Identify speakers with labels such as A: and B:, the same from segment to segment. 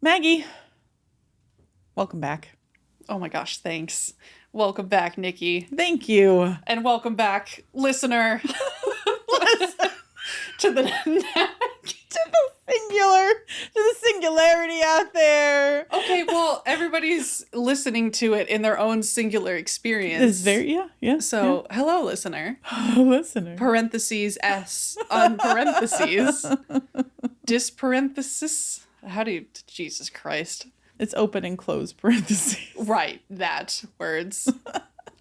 A: Maggie, welcome back.
B: Oh my gosh, thanks. Welcome back, Nikki.
A: Thank you.
B: And welcome back, listener. to the
A: singularity out there.
B: Okay, well, everybody's listening to it in their own singular experience.
A: It's very, yeah.
B: So, hello, listener.
A: Listener.
B: Parentheses S on parentheses. Disparenthesis. How do you, Jesus Christ.
A: It's open and close parentheses.
B: Right, that words.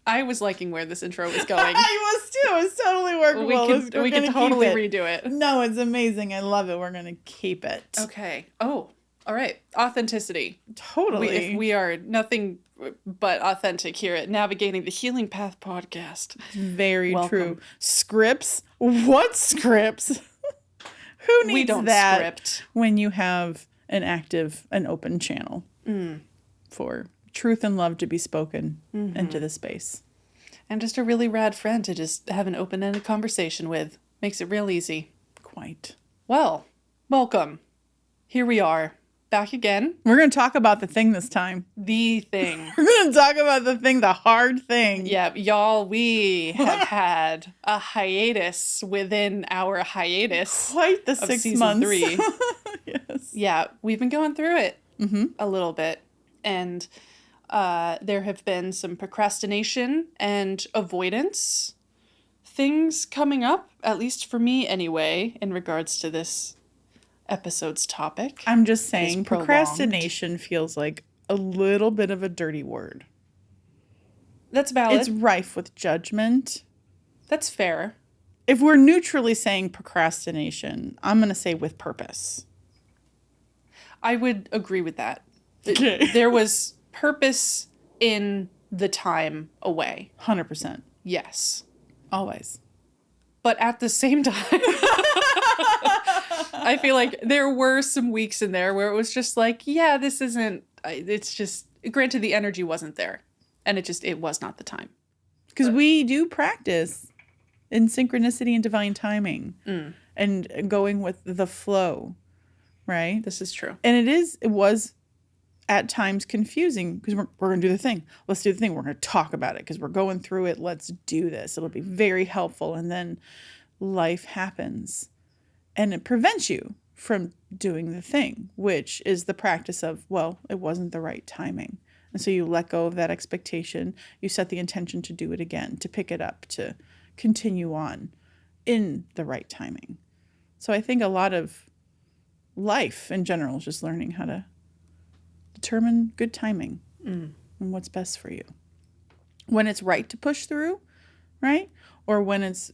B: I was liking where this intro was going.
A: I was too. It was totally workable.
B: We can totally redo it.
A: No, it's amazing. I love it. We're going to keep it.
B: Okay. Oh, all right. Authenticity.
A: Totally.
B: If we are nothing but authentic here at Navigating the Healing Path podcast.
A: Very true. Scripts? What scripts? Who needs
B: we don't
A: that
B: script
A: when you have an active and open channel for truth and love to be spoken into the space.
B: And just a really rad friend to just have an open-ended conversation with. Makes it real easy.
A: Quite.
B: Well, welcome. Here we are. Back again.
A: We're going to talk about the thing this time.
B: The thing.
A: We're going to talk about the thing, the hard thing.
B: Yeah, y'all, we have had a hiatus within our hiatus.
A: Quite the 6
B: season
A: months.
B: 3.
A: Yes.
B: Yeah, we've been going through it a little bit. And there have been some procrastination and avoidance things coming up, at least for me anyway, in regards to this episode's topic.
A: I'm just saying, procrastination feels like a little bit of a dirty word.
B: That's valid.
A: It's rife with judgment.
B: That's fair.
A: If we're neutrally saying procrastination, I'm going to say with purpose.
B: I would agree with that.
A: Okay.
B: There was purpose in the time away.
A: 100%.
B: Yes.
A: Always.
B: But at the same time, I feel like there were some weeks in there where it was just like, yeah, this isn't, it's just, granted the energy wasn't there. And it was not the time.
A: Because we do practice in synchronicity and divine timing and going with the flow, right?
B: This is true.
A: And it was at times confusing because we're going to do the thing. Let's do the thing. We're going to talk about it because we're going through it. Let's do this. It'll be very helpful. And then life happens and it prevents you from doing the thing, which is the practice of, well, it wasn't the right timing. And so you let go of that expectation. You set the intention to do it again, to pick it up, to continue on in the right timing. So I think a lot of life in general is just learning how to determine good timing and what's best for you. When it's right to push through, right? Or when it's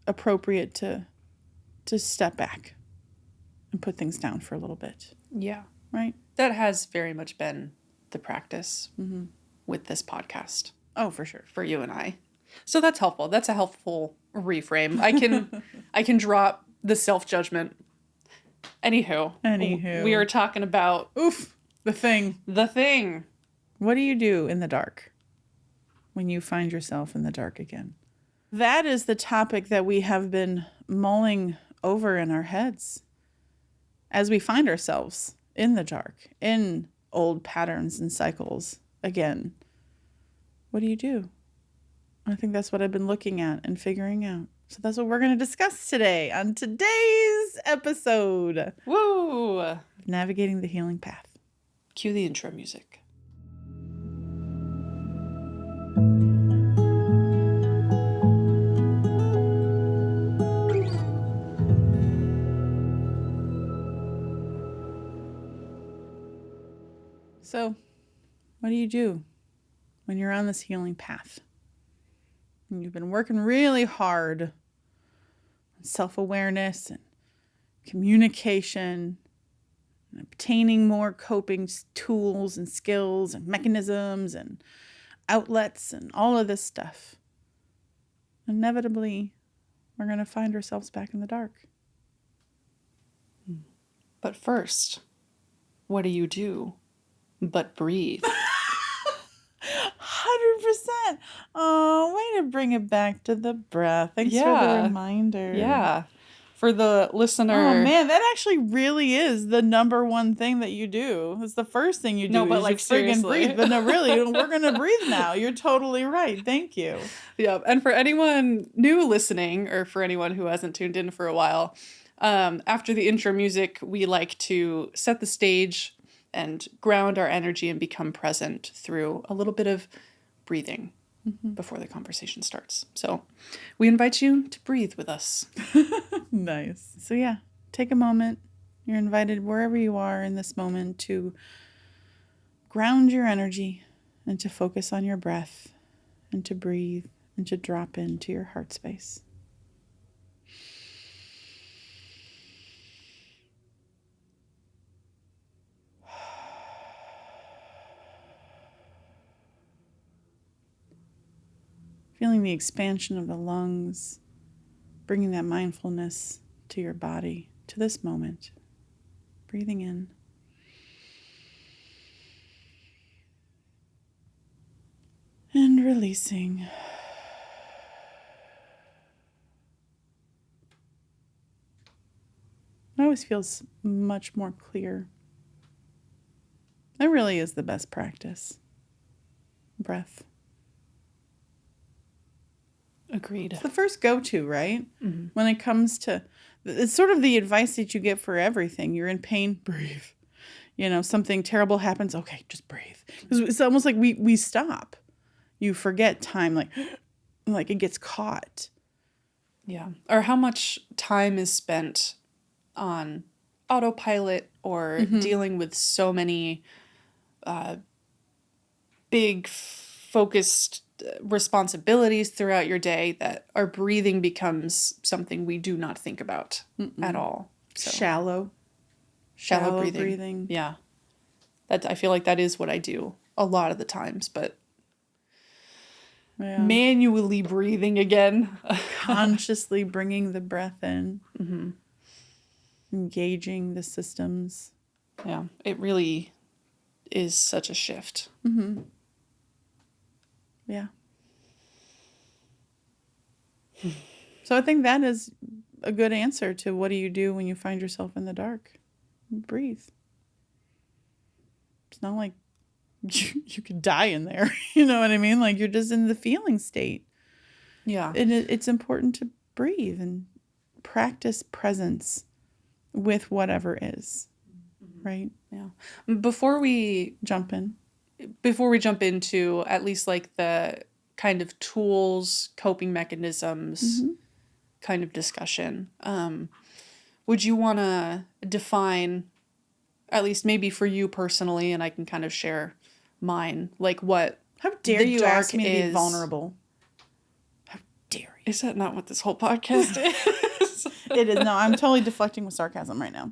A: appropriate to step back and put things down for a little bit.
B: Yeah.
A: Right?
B: That has very much been the practice with this podcast.
A: Oh, for sure.
B: For you and I. So that's helpful. That's a helpful reframe. I can drop the self-judgment. Anywho. We are talking about...
A: The thing.
B: The thing.
A: What do you do in the dark when you find yourself in the dark again? That is the topic that we have been mulling over in our heads as we find ourselves in the dark, in old patterns and cycles again. What do you do? I think that's what I've been looking at and figuring out. So that's what we're going to discuss today on today's episode.
B: Woo!
A: Navigating the Healing Path.
B: Cue the intro music.
A: So, what do you do when you're on this healing path? And you've been working really hard on self-awareness and communication, and obtaining more coping tools and skills and mechanisms and outlets and all of this stuff. Inevitably, we're going to find ourselves back in the dark.
B: But first, what do you do but breathe?
A: 100%. Oh, way to bring it back to the breath. Thanks for the reminder.
B: Yeah. for the listener.
A: Oh man, that actually really is the number one thing that you do. It's the first thing you do.
B: No, but
A: is
B: like,
A: you friggin'
B: seriously.
A: breathe. But no, really, we're gonna breathe now. You're totally right. Thank you.
B: Yeah, and for anyone new listening, or for anyone who hasn't tuned in for a while, after the intro music, we like to set the stage and ground our energy and become present through a little bit of breathing before the conversation starts. So we invite you to breathe with us.
A: Nice. So yeah, take a moment. You're invited wherever you are in this moment to ground your energy and to focus on your breath and to breathe and to drop into your heart space. Feeling the expansion of the lungs, bringing that mindfulness to your body, to this moment. Breathing in. And releasing. It always feels much more clear. That really is the best practice. Breath.
B: Agreed.
A: It's the first go-to, right? Mm-hmm. When it comes to, it's sort of the advice that you get for everything. You're in pain, breathe. You know, something terrible happens, okay, just breathe. It's almost like we stop. You forget time, like it gets caught.
B: Yeah. Or how much time is spent on autopilot or dealing with so many big focused responsibilities throughout your day that our breathing becomes something we do not think about at all.
A: So. Shallow breathing.
B: Yeah. I feel like that is what I do a lot of the times, but manually breathing again.
A: Consciously bringing the breath in. Mm-hmm. Engaging the systems.
B: Yeah, it really is such a shift.
A: Mm-hmm. Yeah. So I think that is a good answer to what do you do when you find yourself in the dark? Breathe. It's not like you could die in there. You know what I mean? Like you're just in the feeling state.
B: Yeah.
A: And it's important to breathe and practice presence with whatever is. Right?
B: Yeah. Before we jump into at least like the kind of tools, coping mechanisms kind of discussion, would you want to define, at least maybe for you personally, and I can kind of share mine, like what
A: How dare you ask me to be vulnerable? How dare you?
B: Is that not what this whole podcast is?
A: It is. No, I'm totally deflecting with sarcasm right now.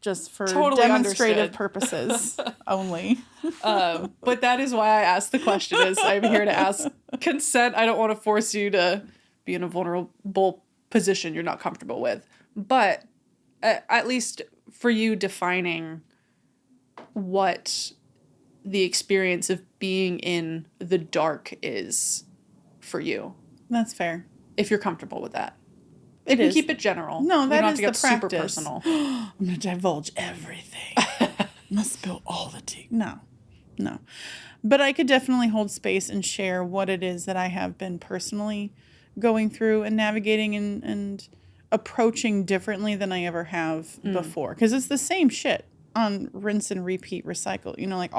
A: Just for demonstrative purposes only.
B: But that is why I asked the question, is I'm here to ask consent. I don't want to force you to be in a vulnerable position you're not comfortable with. But at least for you, defining what the experience of being in the dark is for you.
A: That's fair.
B: If you're comfortable with that. You can keep it general.
A: No, that is the practice.
B: Super personal.
A: I'm going to divulge everything. I'm going to spill all the tea. No. But I could definitely hold space and share what it is that I have been personally going through and navigating and approaching differently than I ever have before. Because it's the same shit on rinse and repeat, recycle. You know, like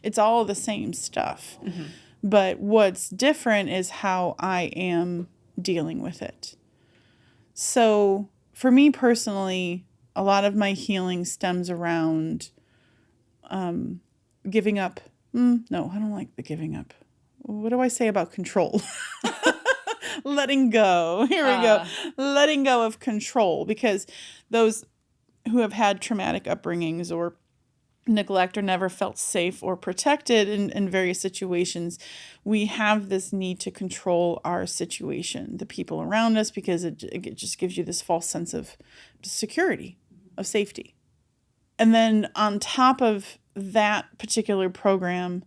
A: it's all the same stuff. Mm-hmm. But what's different is how I am dealing with it. So for me personally, a lot of my healing stems around giving up. No, I don't like the giving up. What do I say about control? Letting go. Here we go. Letting go of control, because those who have had traumatic upbringings or neglect or never felt safe or protected in various situations, we have this need to control our situation, the people around us, because it just gives you this false sense of security, of safety. And then on top of that particular program,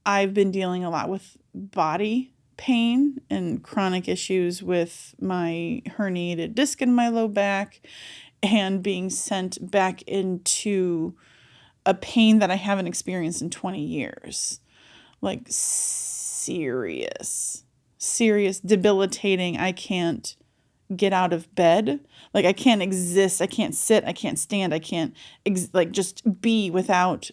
A: I've been dealing a lot with body pain and chronic issues with my herniated disc in my low back and being sent back into a pain that I haven't experienced in 20 years. Like serious, debilitating. I can't get out of bed. Like I can't exist. I can't sit. I can't stand. I can't just be without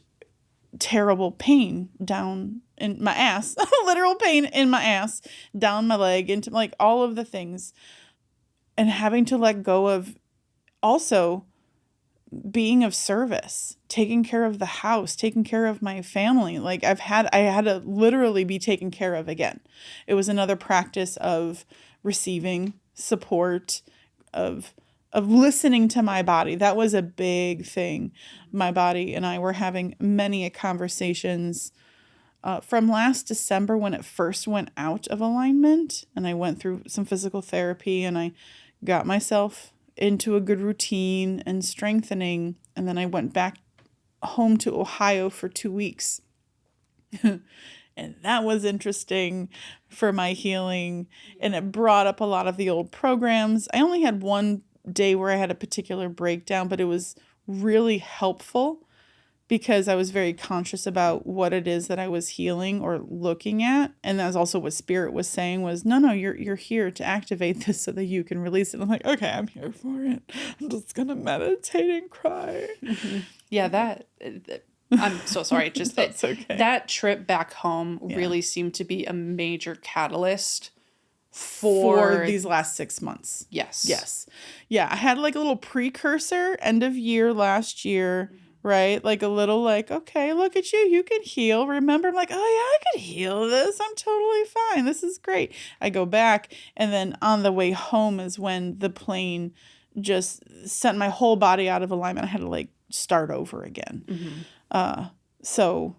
A: terrible pain down in my ass, literal pain in my ass, down my leg, into like all of the things, and having to let go of also being of service, taking care of the house, taking care of my family. Like I had to literally be taken care of again. It was another practice of receiving support, of listening to my body. That was a big thing. My body and I were having many conversations from last December when it first went out of alignment, and I went through some physical therapy and I got myself into a good routine and strengthening. And then I went back home to Ohio for 2 weeks. And that was interesting for my healing. And it brought up a lot of the old programs. I only had one day where I had a particular breakdown, but it was really helpful because I was very conscious about what it is that I was healing or looking at. And that's also what Spirit was saying was, no, you're here to activate this so that you can release it. I'm like, okay, I'm here for it. I'm just going to meditate and cry.
B: Mm-hmm. Yeah, I'm so sorry. Just
A: That's okay.
B: That trip back home really seemed to be a major catalyst for
A: these last 6 months.
B: Yes.
A: Yeah, I had like a little precursor end of year last year. Right? Like a little like, okay, look at you can heal. Remember? I'm like, oh yeah, I could heal this. I'm totally fine. This is great. I go back, and then on the way home is when the plane just sent my whole body out of alignment. I had to like start over again.
B: Mm-hmm.
A: So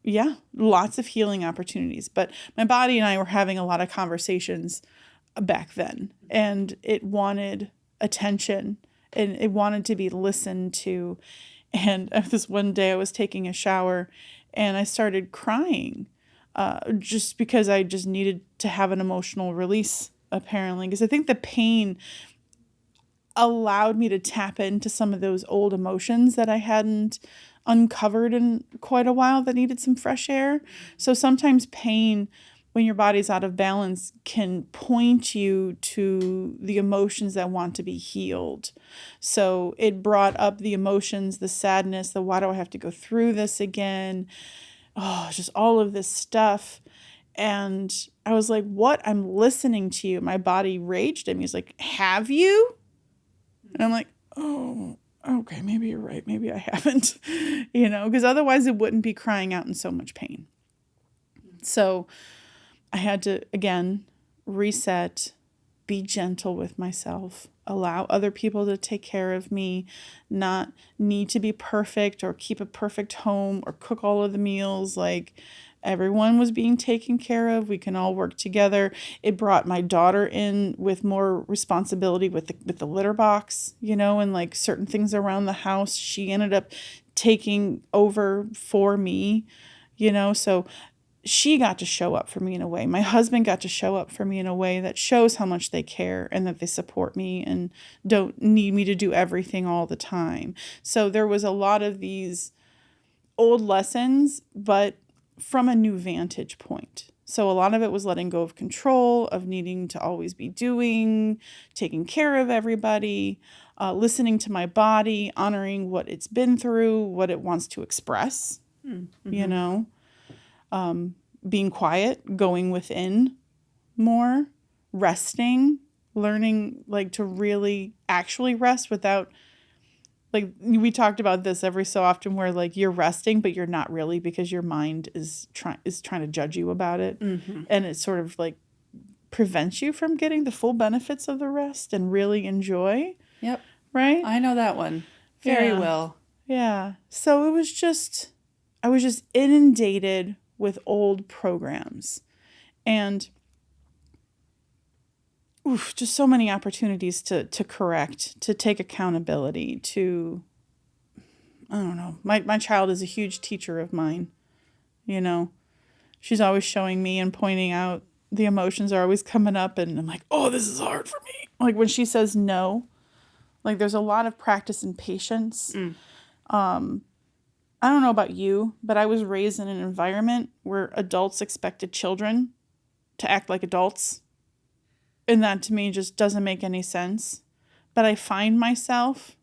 A: yeah, lots of healing opportunities. But my body and I were having a lot of conversations back then, and it wanted attention and it wanted to be listened to. And this one day I was taking a shower and I started crying just because I just needed to have an emotional release, apparently. Because I think the pain allowed me to tap into some of those old emotions that I hadn't uncovered in quite a while that needed some fresh air. So sometimes pain, when your body's out of balance, can point you to the emotions that want to be healed. So it brought up the emotions, the sadness, the why do I have to go through this again? Oh, just all of this stuff. And I was like, what? I'm listening to you. My body raged at me. It's like, have you? And I'm like, oh, okay, maybe you're right. Maybe I haven't, because otherwise it wouldn't be crying out in so much pain. So I had to, again, reset, be gentle with myself, allow other people to take care of me, not need to be perfect or keep a perfect home or cook all of the meals. Like everyone was being taken care of. We can all work together. It brought my daughter in with more responsibility with the litter box, and like certain things around the house. She ended up taking over for me, so she got to show up for me in a way. My husband got to show up for me in a way that shows how much they care and that they support me and don't need me to do everything all the time. So there was a lot of these old lessons, but from a new vantage point. So a lot of it was letting go of control, of needing to always be doing, taking care of everybody, listening to my body, honoring what it's been through, what it wants to express,
B: Mm-hmm.
A: Being quiet, going within more, resting, learning like to really actually rest without, like we talked about this every so often where like you're resting, but you're not really because your mind is trying to judge you about it.
B: Mm-hmm.
A: And it sort of like prevents you from getting the full benefits of the rest and really enjoy.
B: Yep.
A: Right?
B: I know that one very well.
A: Yeah. So I was just inundated with old programs and just so many opportunities to correct, to take accountability, to, I don't know. My child is a huge teacher of mine. She's always showing me and pointing out the emotions are always coming up and I'm like, oh, this is hard for me. Like when she says no, like there's a lot of practice and patience. I don't know about you, but I was raised in an environment where adults expected children to act like adults. And that to me just doesn't make any sense. But I find myself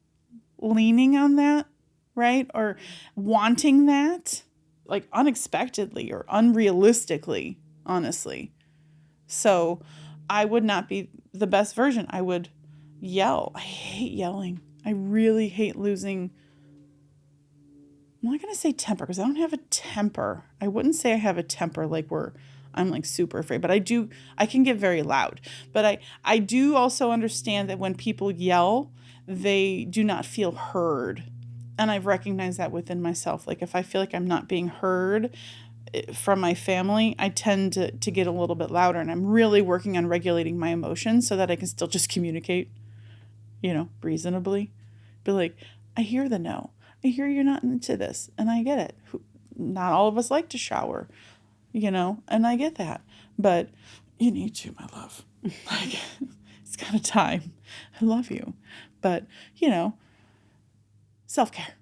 A: leaning on that, right? Or wanting that, like unexpectedly or unrealistically, honestly. So I would not be the best version. I would yell. I hate yelling. I really hate losing. I'm not going to say temper because I don't have a temper. I wouldn't say I have a temper like where I'm like super afraid, but I can get very loud. But I do also understand that when people yell, they do not feel heard. And I've recognized that within myself. Like if I feel like I'm not being heard from my family, I tend to get a little bit louder. And I'm really working on regulating my emotions so that I can still just communicate, reasonably. Be like, I hear the no. I hear you're not into this, and I get it. Not all of us like to shower, and I get that. But you need to, my love. Like, it's kind of time. I love you. But, self-care.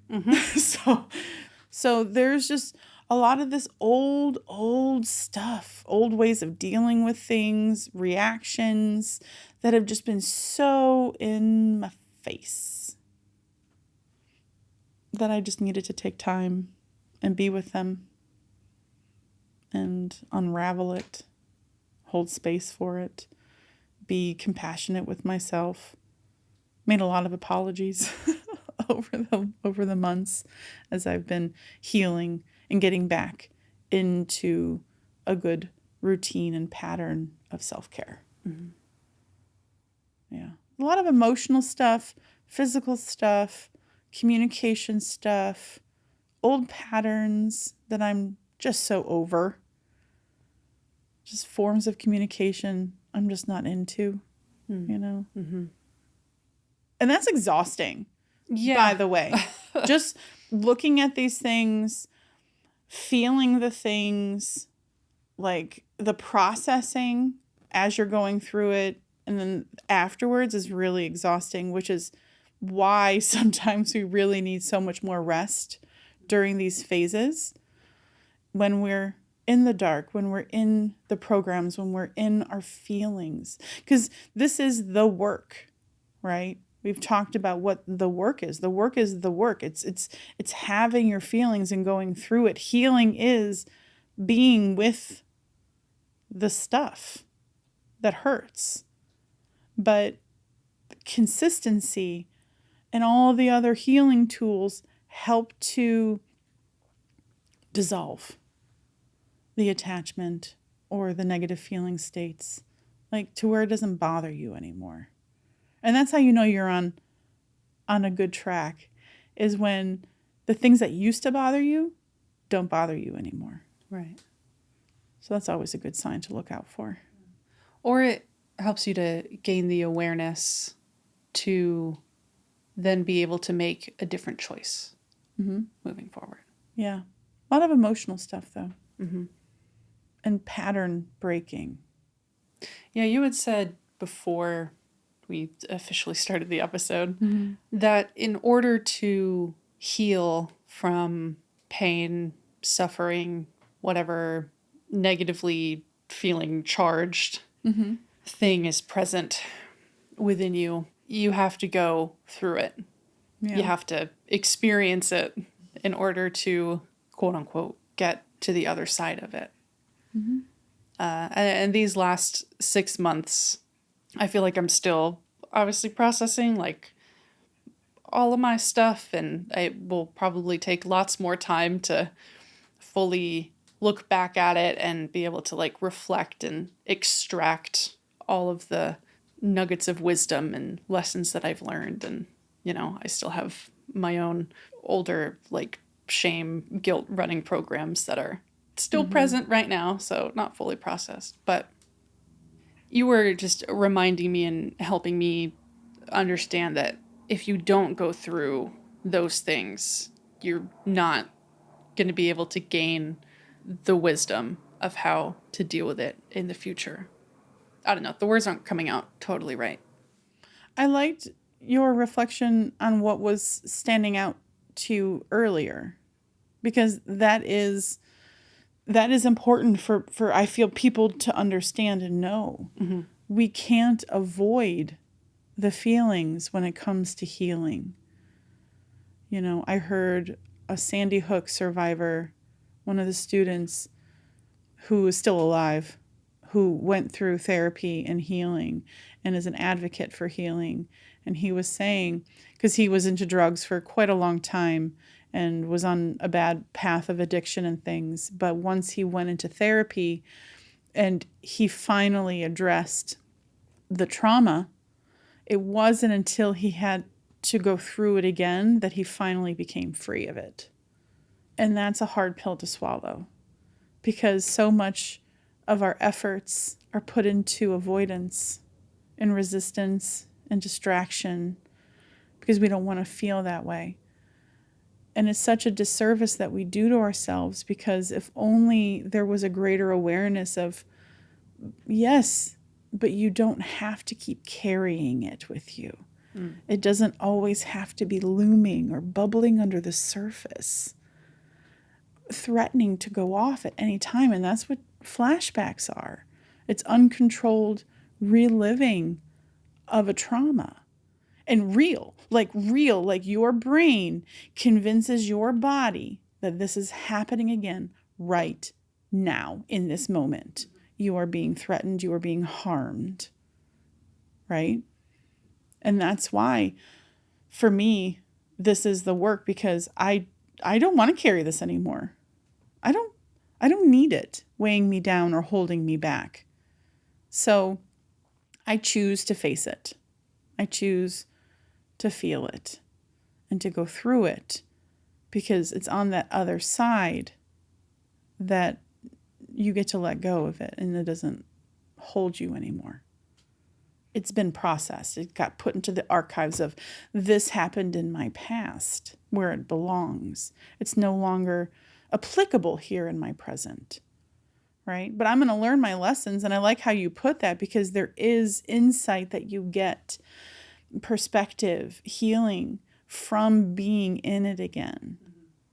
A: So there's just a lot of this old stuff, old ways of dealing with things, reactions that have just been so in my face that I just needed to take time and be with them and unravel it, hold space for it, be compassionate with myself. Made a lot of apologies over the months as I've been healing and getting back into a good routine and pattern of self-care. Mm-hmm. Yeah. A lot of emotional stuff, physical stuff, communication stuff, old patterns that I'm just so over. Just forms of communication I'm just not into, Mm-hmm. And that's exhausting, by the way. Just looking at these things, feeling the things, like the processing as you're going through it, and then afterwards is really exhausting, which is why sometimes we really need so much more rest during these phases when we're in the dark, when we're in the programs, when we're in our feelings. Because this is the work, right? We've talked about what the work is. The work is the work. It's having your feelings and going through it. Healing is being with the stuff that hurts. But consistency and all the other healing tools help to dissolve the attachment or the negative feeling states, like to where it doesn't bother you anymore. And that's how you know you're on a good track, is when the things that used to bother you don't bother you anymore.
B: Right.
A: So that's always a good sign to look out for.
B: Or it helps you to gain the awareness to then be able to make a different choice moving forward.
A: Yeah. A lot of emotional stuff, though.
B: Mm-hmm.
A: And pattern breaking.
B: Yeah, you had said before we officially started the episode that in order to heal from pain, suffering, whatever negatively feeling charged thing is present within you, you have to go through it. Yeah. You have to experience it in order to, quote unquote, get to the other side of it. Mm-hmm. And these last 6 months, I feel like I'm still obviously processing like all of my stuff, and it will probably take lots more time to fully look back at it and be able to like reflect and extract all of the nuggets of wisdom and lessons that I've learned. And, I still have my own older like shame, guilt running programs that are still present right now, so not fully processed. But you were just reminding me and helping me understand that if you don't go through those things, you're not going to be able to gain the wisdom of how to deal with it in the future. I don't know. The words aren't coming out totally right.
A: I liked your reflection on what was standing out to you earlier, because that is important for I feel people to understand and know. Mm-hmm. We can't avoid the feelings when it comes to healing. You know, I heard a Sandy Hook survivor, one of the students who is still alive, who went through therapy and healing and is an advocate for healing. And he was saying, because he was into drugs for quite a long time and was on a bad path of addiction and things. But once he went into therapy and he finally addressed the trauma, it wasn't until he had to go through it again that he finally became free of it. And that's a hard pill to swallow, because so much of our efforts are put into avoidance and resistance and distraction because we don't want to feel that way. And it's such a disservice that we do to ourselves, because if only there was a greater awareness of, yes, but you don't have to keep carrying it with you. It doesn't always have to be looming or bubbling under the surface, threatening to go off at any time. And that's what flashbacks are. It's uncontrolled reliving of a trauma. And real, like your brain convinces your body that this is happening again right now in this moment. You are being threatened, you are being harmed, right? And that's why, for me, this is the work, because I don't want to carry this anymore. I don't need it weighing me down or holding me back. So I choose to face it. I choose to feel it and to go through it, because it's on that other side that you get to let go of it and it doesn't hold you anymore. It's been processed. It got put into the archives of, this happened in my past, where it belongs. It's no longer applicable here in my present, right? But I'm going to learn my lessons. And I like how you put that, because there is insight that you get, perspective, healing from being in it again,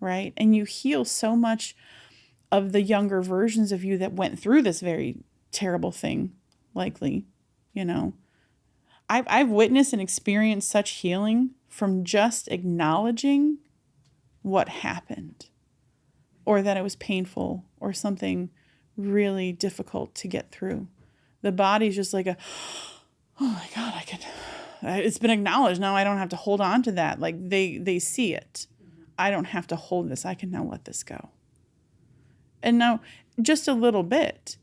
A: right? And you heal so much of the younger versions of you that went through this very terrible thing, likely, you know. I've witnessed and experienced such healing from just acknowledging what happened, or that it was painful or something really difficult to get through. The body's just like oh my God, it's been acknowledged. Now I don't have to hold on to that. Like they see it. I don't have to hold this. I can now let this go. And now just a little bit.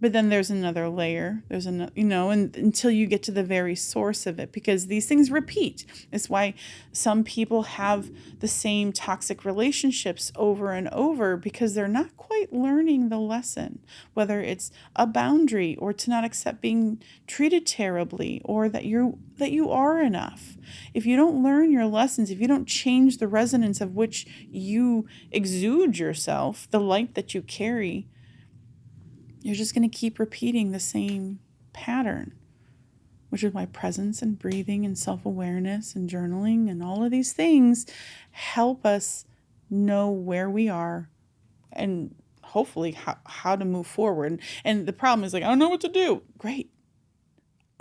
A: But then there's another layer, there's another, and until you get to the very source of it, because these things repeat. It's why some people have the same toxic relationships over and over, because they're not quite learning the lesson, whether it's a boundary or to not accept being treated terribly, or that you are enough. If you don't learn your lessons, if you don't change the resonance of which you exude yourself, the light that you carry, you're just going to keep repeating the same pattern, which is why presence and breathing and self-awareness and journaling and all of these things help us know where we are and hopefully how to move forward. And the problem is, like, I don't know what to do. Great.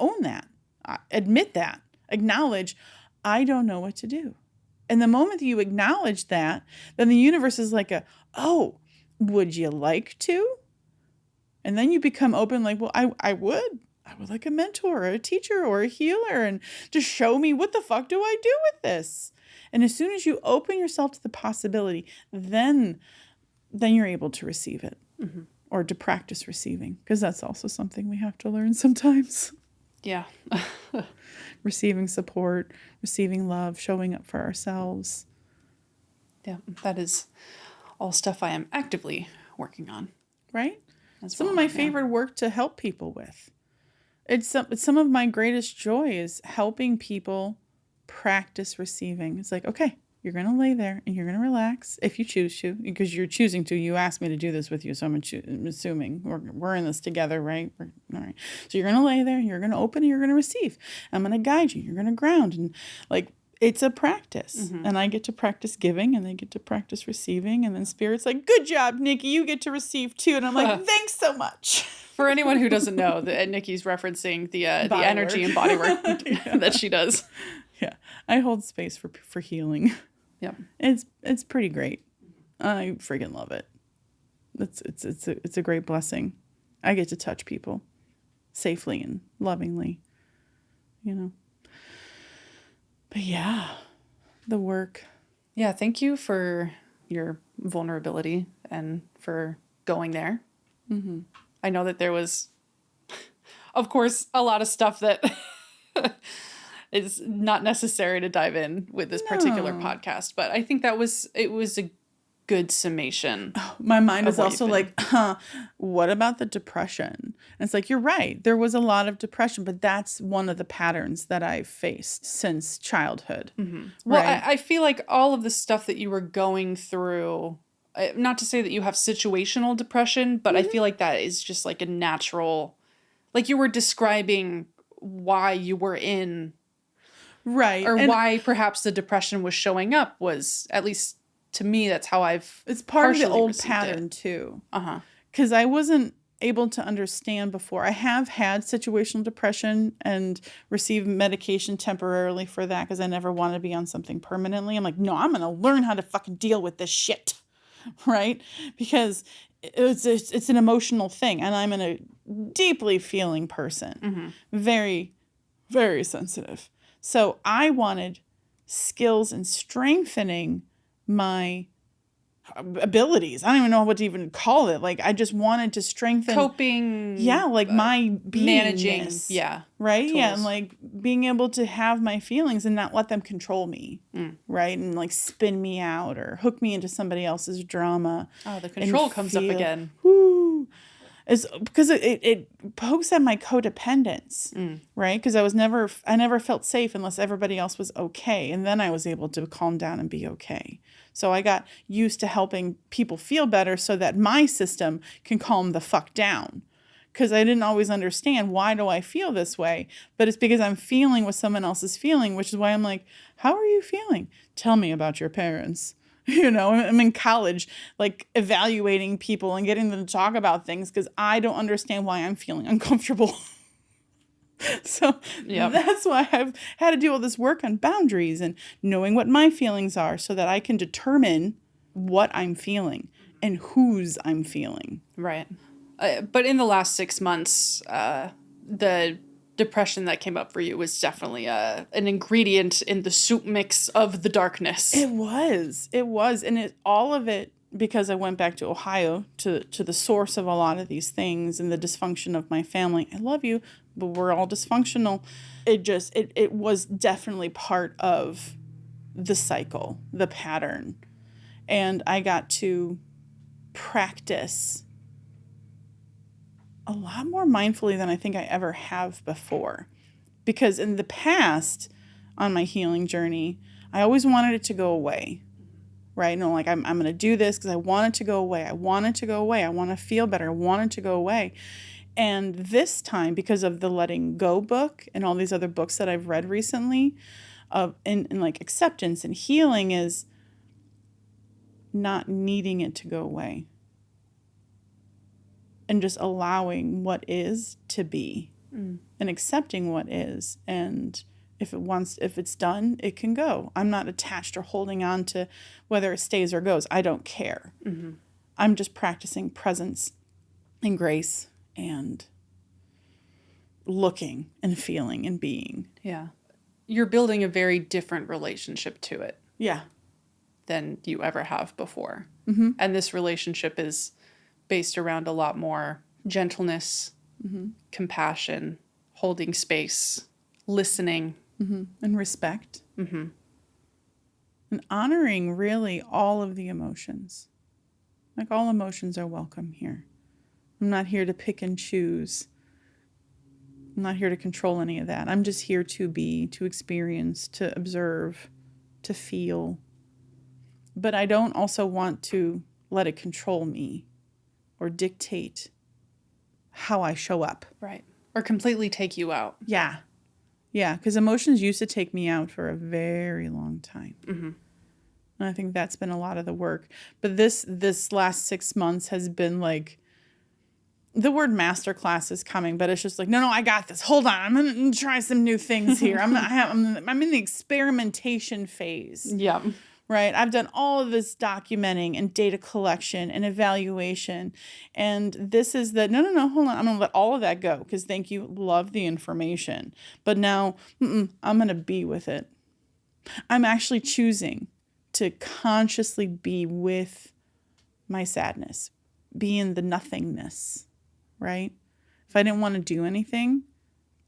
A: Own that. Admit that. Acknowledge, I don't know what to do. And the moment that you acknowledge that, then the universe is like oh, would you like to? And then you become open, like, well, I would like a mentor or a teacher or a healer, and just show me, what the fuck do I do with this? And as soon as you open yourself to the possibility, then you're able to receive it, or to practice receiving, because that's also something we have to learn sometimes.
B: Yeah.
A: Receiving support, receiving love, showing up for ourselves.
B: Yeah, that is all stuff I am actively working on.
A: Right? Some of my favorite work to help people with. It's some of my greatest joy is helping people practice receiving. It's like, okay, You're going to lay there and you're going to relax if you choose to, because you're choosing to. You asked me to do this with you, so I'm assuming we're in this together, right? All right. So you're going to lay there, you're going to open, and you're going to receive. I'm going to guide you. You're going to ground. And like, it's a practice. And I get to practice giving and they get to practice receiving. And then Spirit's like, good job, Nikki. You get to receive too. And I'm like, thanks so much.
B: For anyone who doesn't know, Nikki's referencing the energy and body work that she does.
A: Yeah. I hold space for healing.
B: Yeah.
A: It's pretty great. I freaking love it. It's a great blessing. I get to touch people safely and lovingly, you know. But yeah, the work.
B: Yeah, thank you for your vulnerability and for going there. Mm-hmm. I know that there was, of course, a lot of stuff that is not necessary to dive in with this particular podcast, but I think it was a good summation.
A: My mind is also like, what about the depression? And it's like, you're right. There was a lot of depression, but that's one of the patterns that I've faced since childhood.
B: Mm-hmm. Well, right? I feel like all of the stuff that you were going through, not to say that you have situational depression, but I feel like that is just like a natural, like you were describing why you were in.
A: Right.
B: Or why perhaps the depression was showing up was, at least to me, that's how
A: it's part of the old pattern too. Because I wasn't able to understand before. I have had situational depression and received medication temporarily for that because I never wanted to be on something permanently. I'm like, no, I'm going to learn how to fucking deal with this shit. Right? Because it's an emotional thing. And I'm a deeply feeling person. Very, very sensitive. So I wanted skills in strengthening my abilities. I don't even know what to even call it. Like, I just wanted to strengthen
B: coping.
A: Yeah, like my beingness.
B: Managing. Yeah.
A: Right?
B: Tools.
A: Yeah, and like being able to have my feelings and not let them control me. Right? And like spin me out or hook me into somebody else's drama.
B: Oh, the control comes up again.
A: Whoo. Is because it pokes at my codependence, right? Because I never felt safe unless everybody else was okay. And then I was able to calm down and be okay. So I got used to helping people feel better so that my system can calm the fuck down. Because I didn't always understand, why do I feel this way? But it's because I'm feeling what someone else is feeling, which is why I'm like, how are you feeling? Tell me about your parents. You know, I'm in college, like evaluating people and getting them to talk about things because I don't understand why I'm feeling uncomfortable. So that's why I've had to do all this work on boundaries and knowing what my feelings are so that I can determine what I'm feeling and whose I'm feeling.
B: Right. But in the last 6 months, the depression that came up for you was definitely an ingredient in the soup mix of the darkness.
A: It was. And all of it, because I went back to Ohio to the source of a lot of these things and the dysfunction of my family. I love you, but we're all dysfunctional. It was definitely part of the cycle, the pattern. And I got to practice a lot more mindfully than I think I ever have before. Because in the past, on my healing journey, I always wanted it to go away. Right? No, like I'm going to do this because I want it to go away. I want it to go away. I want to feel better. I want it to go away. And this time, because of the Letting Go book and all these other books that I've read recently, in like acceptance and healing, is not needing it to go away. And just allowing what is to be and accepting what is. And if it's done, it can go. I'm not attached or holding on to whether it stays or goes. I don't care. I'm just practicing presence and grace and looking and feeling and being.
B: Yeah. You're building a very different relationship to it.
A: Yeah.
B: Than you ever have before. And this relationship is based around a lot more gentleness, compassion, holding space, listening. And respect. And honoring really all of the emotions. Like, all emotions are welcome here. I'm not here to pick and choose. I'm not here to control any of that. I'm just here to be, to experience, to observe, to feel,
A: But I don't also want to let it control me or dictate how I show up.
B: Right. Or completely take you out.
A: Yeah. Yeah, because emotions used to take me out for a very long time.
B: Mm-hmm.
A: And I think that's been a lot of the work. But this last 6 months has been like, the word masterclass is coming, but it's just like, no, I got this. Hold on. I'm going to try some new things here. I'm in the experimentation phase.
B: Yeah.
A: Right? I've done all of this documenting and data collection and evaluation. And this is the, no, hold on. I'm going to let all of that go because thank you. Love the information. But now I'm going to be with it. I'm actually choosing to consciously be with my sadness, be in the nothingness, right? If I didn't want to do anything,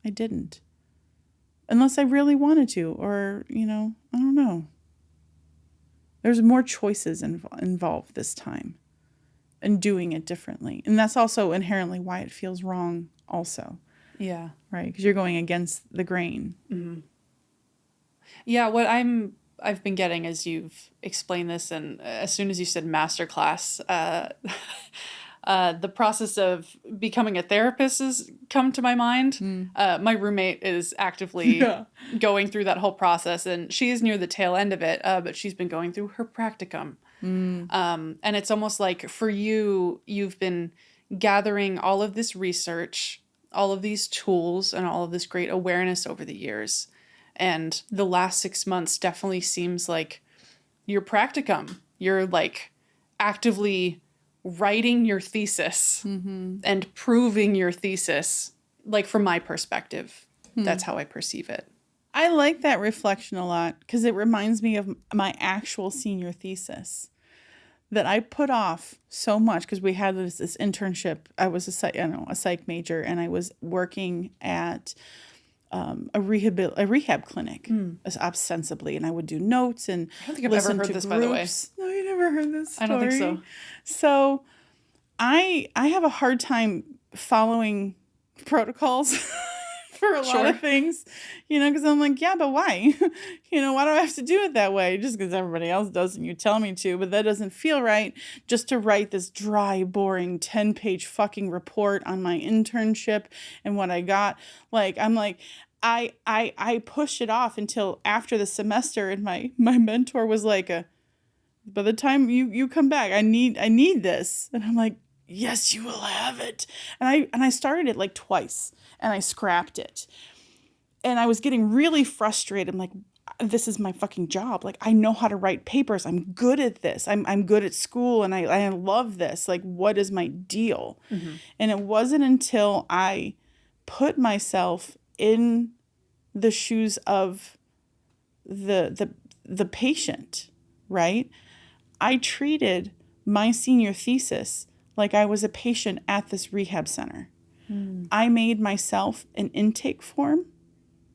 A: I didn't. Unless I really wanted to, or, I don't know. There's more choices involved this time and doing it differently. And that's also inherently why it feels wrong also.
B: Yeah.
A: Right? Because you're going against the grain.
B: Mm-hmm. Yeah, what I've been getting as you've explained this, and as soon as you said masterclass, the process of becoming a therapist has come to my mind. My roommate is actively going through that whole process, and she is near the tail end of it, but she's been going through her practicum. And it's almost like for you, you've been gathering all of this research, all of these tools, and all of this great awareness over the years. And the last 6 months definitely seems like your practicum. You're like actively writing your thesis and proving your thesis. Like from my perspective, that's how I perceive it.
A: I like that reflection a lot because it reminds me of my actual senior thesis that I put off so much because we had this internship. I was a psych major, and I was working at a rehab clinic ostensibly, and I would do notes and
B: I don't think I've ever heard this, by the way.
A: No, you never heard this story?
B: I don't think so.
A: So I have a hard time following protocols for a lot of things, because I'm like, yeah, but why? Why do I have to do it that way? Just because everybody else does and you tell me to, but that doesn't feel right just to write this dry, boring 10-page fucking report on my internship and what I got. Like, I'm like, I pushed it off until after the semester, and my mentor was like, by the time you come back, I need this. And I'm like, yes, you will have it. And I started it like twice, and I scrapped it. And I was getting really frustrated. I'm like, this is my fucking job. Like, I know how to write papers. I'm good at this. I'm good at school, and I love this. Like, what is my deal? And it wasn't until I put myself in the shoes of the patient, right? I treated my senior thesis like I was a patient at this rehab center. I made myself an intake form,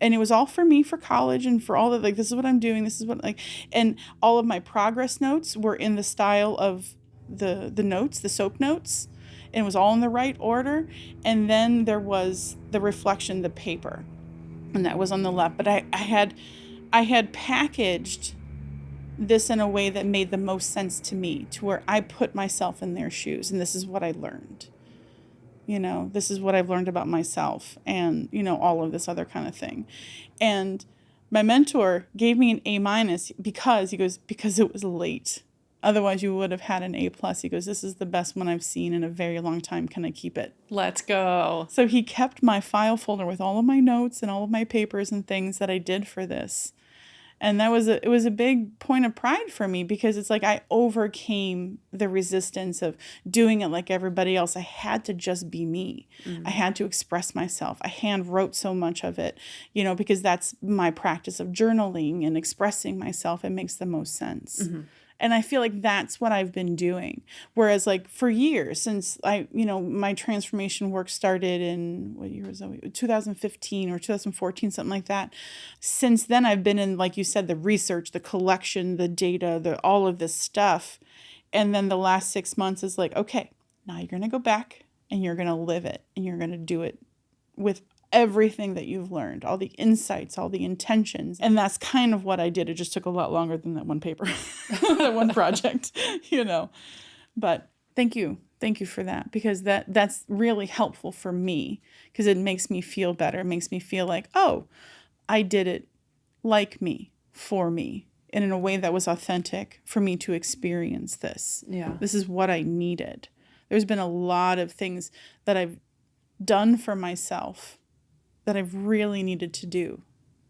A: and it was all for me for college and for all that, like, this is what I'm doing. This is what, like, and all of my progress notes were in the style of the notes, the SOAP notes, and it was all in the right order. And then there was the reflection, the paper, and that was on the left. But I had packaged this in a way that made the most sense to me, to where I put myself in their shoes, and this is what I learned. This is what I've learned about myself, and, all of this other kind of thing. And my mentor gave me an A- because it was late. Otherwise you would have had an A+. He goes, this is the best one I've seen in a very long time. Can I keep it?
B: Let's go.
A: So he kept my file folder with all of my notes and all of my papers and things that I did for this. And it was a big point of pride for me, because it's like I overcame the resistance of doing it like everybody else. I had to just be me. I had to express myself. I hand wrote so much of it, because that's my practice of journaling and expressing myself. It makes the most sense. And I feel like that's what I've been doing. Whereas, like, for years, since my transformation work started in, what year was that? 2015 or 2014, something like that. Since then, I've been in, like you said, the research, the collection, the data, all of this stuff. And then the last 6 months is like, okay, now you're going to go back and you're going to live it, and you're going to do it with everything that you've learned, all the insights, all the intentions. And that's kind of what I did. It just took a lot longer than that one paper, that one project, But thank you. Thank you for that, because that's really helpful for me, because it makes me feel better. It makes me feel like, oh, I did it like me, for me, and in a way that was authentic for me to experience this.
B: Yeah.
A: This is what I needed. There's been a lot of things that I've done for myself that I've really needed to do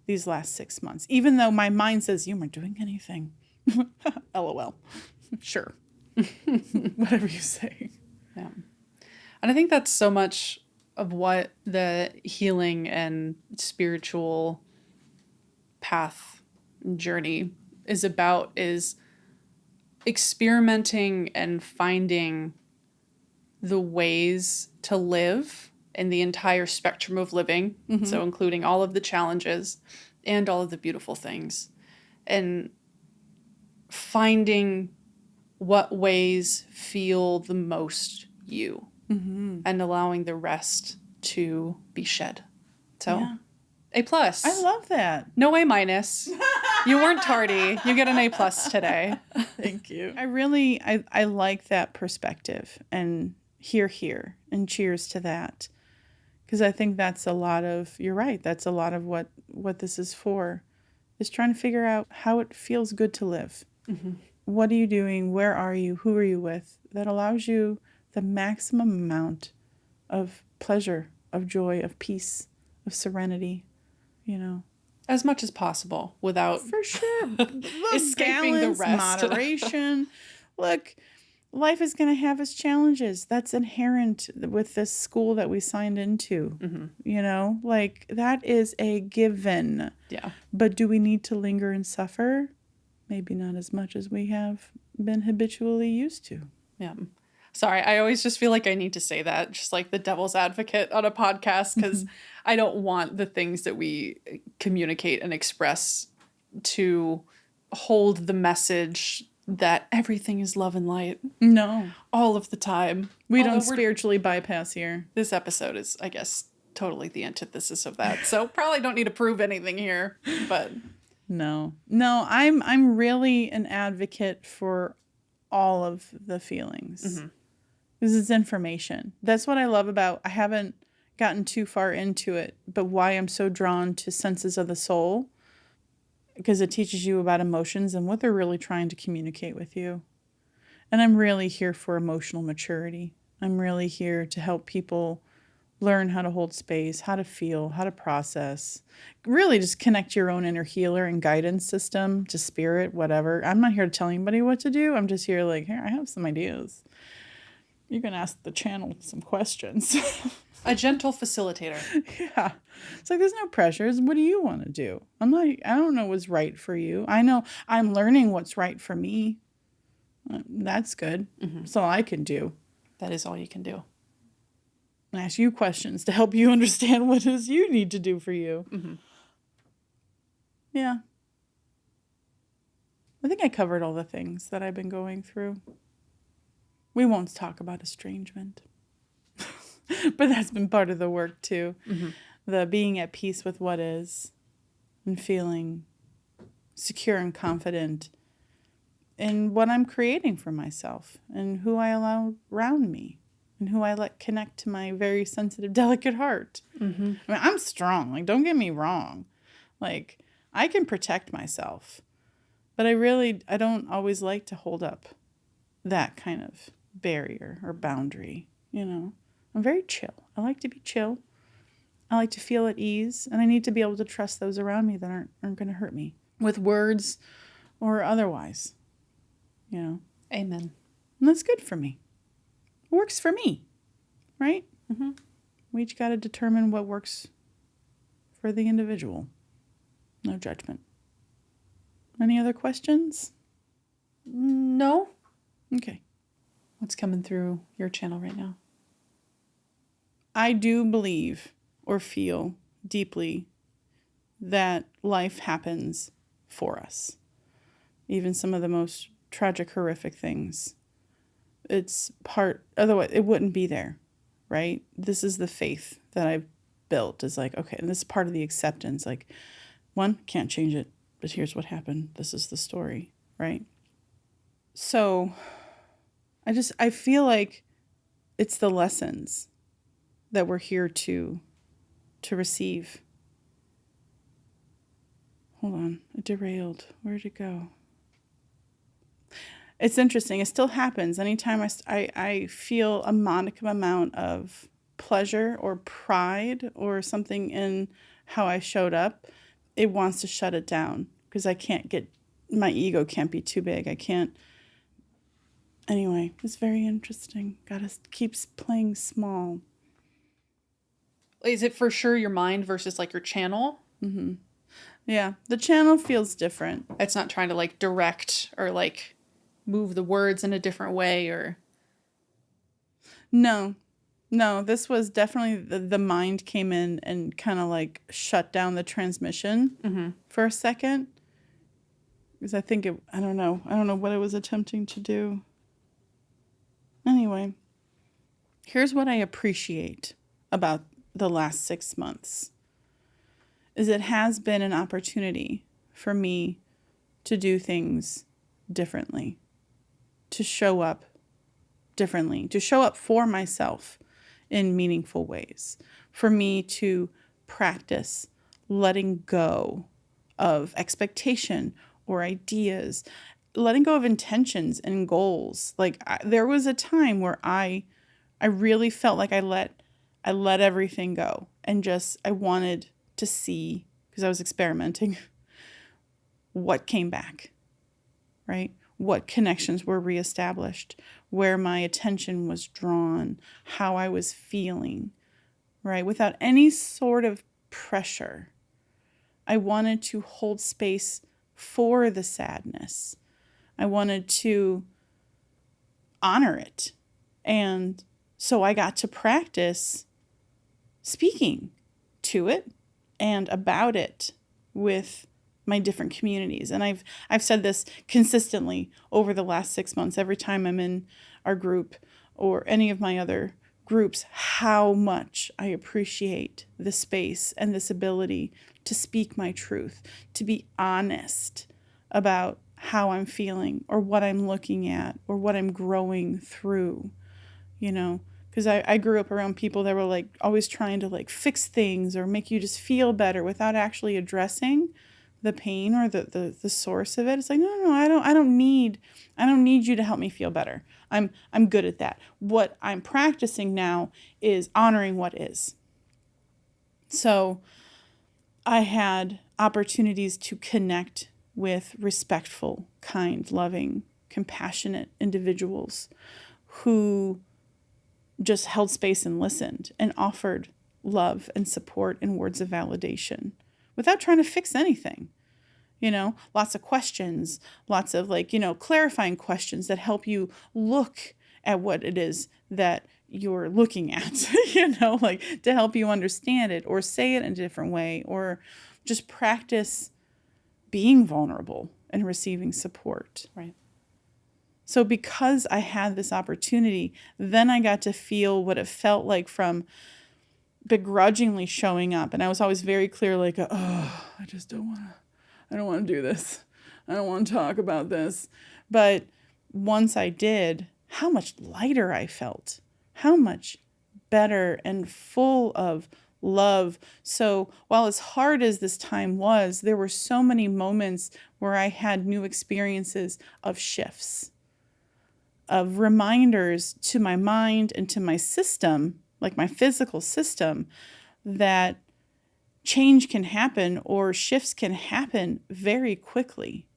A: these last 6 months, even though my mind says, you weren't doing anything. LOL. Sure. Whatever you say.
B: Yeah. And I think that's so much of what the healing and spiritual path journey is about, is experimenting and finding the ways to live in the entire spectrum of living. Mm-hmm. So including all of the challenges and all of the beautiful things, and finding what ways feel the most you, mm-hmm. and allowing the rest to be shed. So yeah. A+.
A: I love that.
B: No A-. You weren't tardy. You get an A+ today.
A: Thank you. I like that perspective, and here, and cheers to that. Because I think that's a lot of, you're right, that's a lot of what this is for, is trying to figure out how it feels good to live. Mm-hmm. What are you doing? Where are you? Who are you with? That allows you the maximum amount of pleasure, of joy, of peace, of serenity,
B: As much as possible without...
A: For sure.
B: escaping
A: balance,
B: the rest.
A: Moderation. Look, life is going to have its challenges. That's inherent with this school that we signed into. Mm-hmm. That is a given.
B: Yeah.
A: But do we need to linger and suffer? Maybe not as much as we have been habitually used to.
B: Yeah. Sorry, I always just feel like I need to say that, just like the devil's advocate on a podcast, because mm-hmm. I don't want the things that we communicate and express to hold the message that everything is love and light.
A: No.
B: All of the time.
A: We don't spiritually bypass here.
B: This episode is, I guess, totally the antithesis of that. So probably don't need to prove anything here, but...
A: No, I'm really an advocate for all of the feelings. Mm-hmm. This is information. That's what I love about, I haven't gotten too far into it, but why I'm so drawn to Senses of the Soul, because it teaches you about emotions and what they're really trying to communicate with you. And I'm really here for emotional maturity. I'm really here to help people learn how to hold space, how to feel, how to process. Really just connect your own inner healer and guidance system to spirit, whatever. I'm not here to tell anybody what to do. I'm just here like, here, I have some ideas. You can ask the channel some questions.
B: A gentle facilitator.
A: Yeah. It's like, there's no pressures. What do you want to do? I don't know what's right for you. I know I'm learning what's right for me. That's good. Mm-hmm. That's all I can do.
B: That is all you can do.
A: And ask you questions to help you understand what it is you need to do for you. Mm-hmm. Yeah. I think I covered all the things that I've been going through. We won't talk about estrangement. But that's been part of the work too. Mm-hmm. The being at peace with what is and feeling secure and confident in what I'm creating for myself and who I allow around me. And who I let connect to my very sensitive, delicate heart. Mm-hmm. I mean, I'm strong. Don't get me wrong. I can protect myself. But I don't always like to hold up that kind of barrier or boundary. I'm very chill. I like to be chill. I like to feel at ease. And I need to be able to trust those around me that aren't going to hurt me with words or otherwise.
B: Amen.
A: And that's good for me. Works for me, right? Mm-hmm. We each got to determine what works for the individual. No judgment. Any other questions?
B: No.
A: Okay.
B: What's coming through your channel right now?
A: I do believe or feel deeply that life happens for us. Even some of the most tragic, horrific things. It's part, otherwise it wouldn't be there, right? This is the faith that I've built is like, okay, and this is part of the acceptance. Like, one, can't change it, but here's what happened. This is the story, right? So I feel like it's the lessons that we're here to receive. Hold on, it derailed. Where'd it go? It's interesting. It still happens. Anytime I feel a modicum amount of pleasure or pride or something in how I showed up, it wants to shut it down because my ego can't be too big. I can't. Anyway, it's very interesting. Gotta keep playing small.
B: Is it for sure your mind versus like your channel?
A: Mm-hmm. Yeah, the channel feels different.
B: It's not trying to like direct or like move the words in a different way or...
A: No, this was definitely the mind came in and kind of like shut down the transmission for a second. Because I think I don't know what it was attempting to do. Anyway, here's what I appreciate about the last 6 months is it has been an opportunity for me to do things differently, to show up differently, to show up for myself in meaningful ways, for me to practice letting go of expectation or ideas, letting go of intentions and goals. Like there was a time where I really felt like I let everything go and just I wanted to see, because I was experimenting, what came back, right? What connections were reestablished, where my attention was drawn, how I was feeling, right? Without any sort of pressure. I wanted to hold space for the sadness. I wanted to honor it. And so I got to practice speaking to it and about it with my different communities. And I've said this consistently over the last 6 months, every time I'm in our group or any of my other groups, how much I appreciate the space and this ability to speak my truth, to be honest about how I'm feeling or what I'm looking at or what I'm growing through, because I grew up around people that were like always trying to like fix things or make you just feel better without actually addressing the pain or the source of it. It's like, no, I don't need you to help me feel better. I'm good at that. What I'm practicing now is honoring what is. So I had opportunities to connect with respectful, kind, loving, compassionate individuals who just held space and listened and offered love and support and words of validation without trying to fix anything. Lots of questions, lots of clarifying questions that help you look at what it is that you're looking at, to help you understand it or say it in a different way or just practice being vulnerable and receiving support.
B: Right.
A: So because I had this opportunity, then I got to feel what it felt like from begrudgingly showing up. And I was always very clear, like, I don't want to do this. I don't want to talk about this. But once I did, how much lighter I felt, how much better and full of love. So while as hard as this time was, there were so many moments where I had new experiences of shifts, of reminders to my mind and to my system, like my physical system, that change can happen or shifts can happen very quickly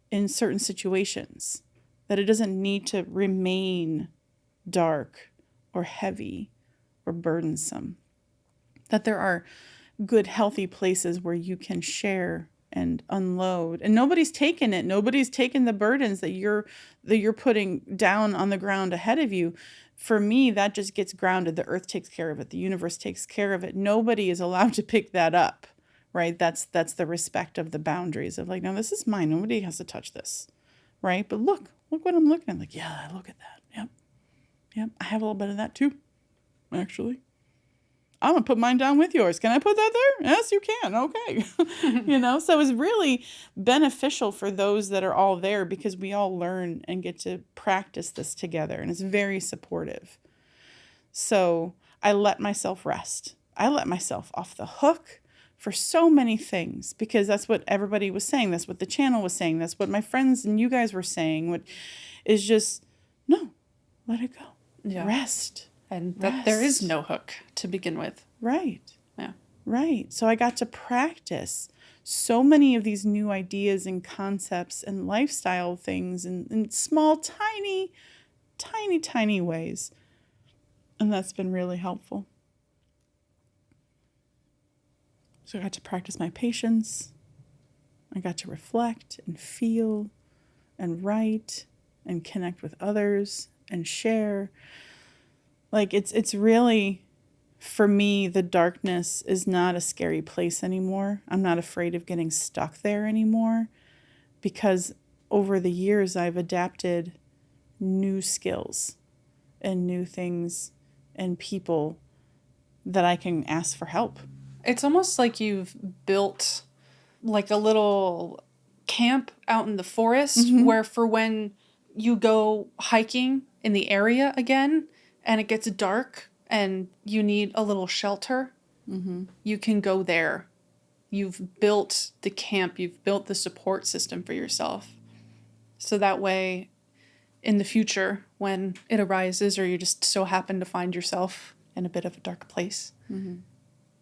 A: in certain situations, that it doesn't need to remain dark or heavy or burdensome, that there are good, healthy places where you can share and unload, and nobody's taken it. Nobody's taken the burdens that you're putting down on the ground ahead of you. For me, that just gets grounded. The earth takes care of it. The universe takes care of it. Nobody is allowed to pick that up, right? That's the respect of the boundaries of like, no, this is mine. Nobody has to touch this, right? But look what I'm looking at. Like, yeah, look at that. Yep. I have a little bit of that too, actually. I'm going to put mine down with yours. Can I put that there? Yes, you can. Okay. So it was really beneficial for those that are all there because we all learn and get to practice this together. And it's very supportive. So I let myself rest. I let myself off the hook for so many things because that's what everybody was saying. That's what the channel was saying. That's what my friends and you guys were saying. What is just, no, let it go.
B: Yeah.
A: Rest.
B: And that there is no hook to begin with.
A: Right.
B: Yeah.
A: Right. So I got to practice so many of these new ideas and concepts and lifestyle things in small, tiny, tiny, tiny ways. And that's been really helpful. So I got to practice my patience. I got to reflect and feel and write and connect with others and share. Like it's really, for me, the darkness is not a scary place anymore. I'm not afraid of getting stuck there anymore because over the years I've adapted new skills and new things and people that I can ask for help.
B: It's almost like you've built like a little camp out in the forest where for when you go hiking in the area again and it gets dark and you need a little shelter, you can go there. You've built the camp, you've built the support system for yourself. So that way, in the future, when it arises or you just so happen to find yourself in a bit of a dark place,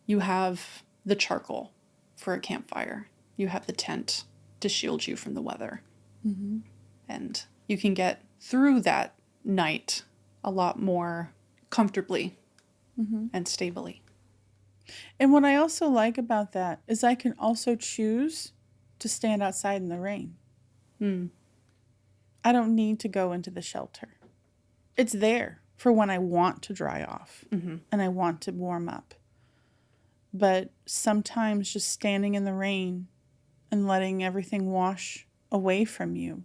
B: you have the charcoal for a campfire. You have the tent to shield you from the weather. And you can get through that night a lot more comfortably and stably.
A: And what I also like about that is I can also choose to stand outside in the rain. I don't need to go into the shelter. It's there for when I want to dry off and I want to warm up. But sometimes just standing in the rain and letting everything wash away from you,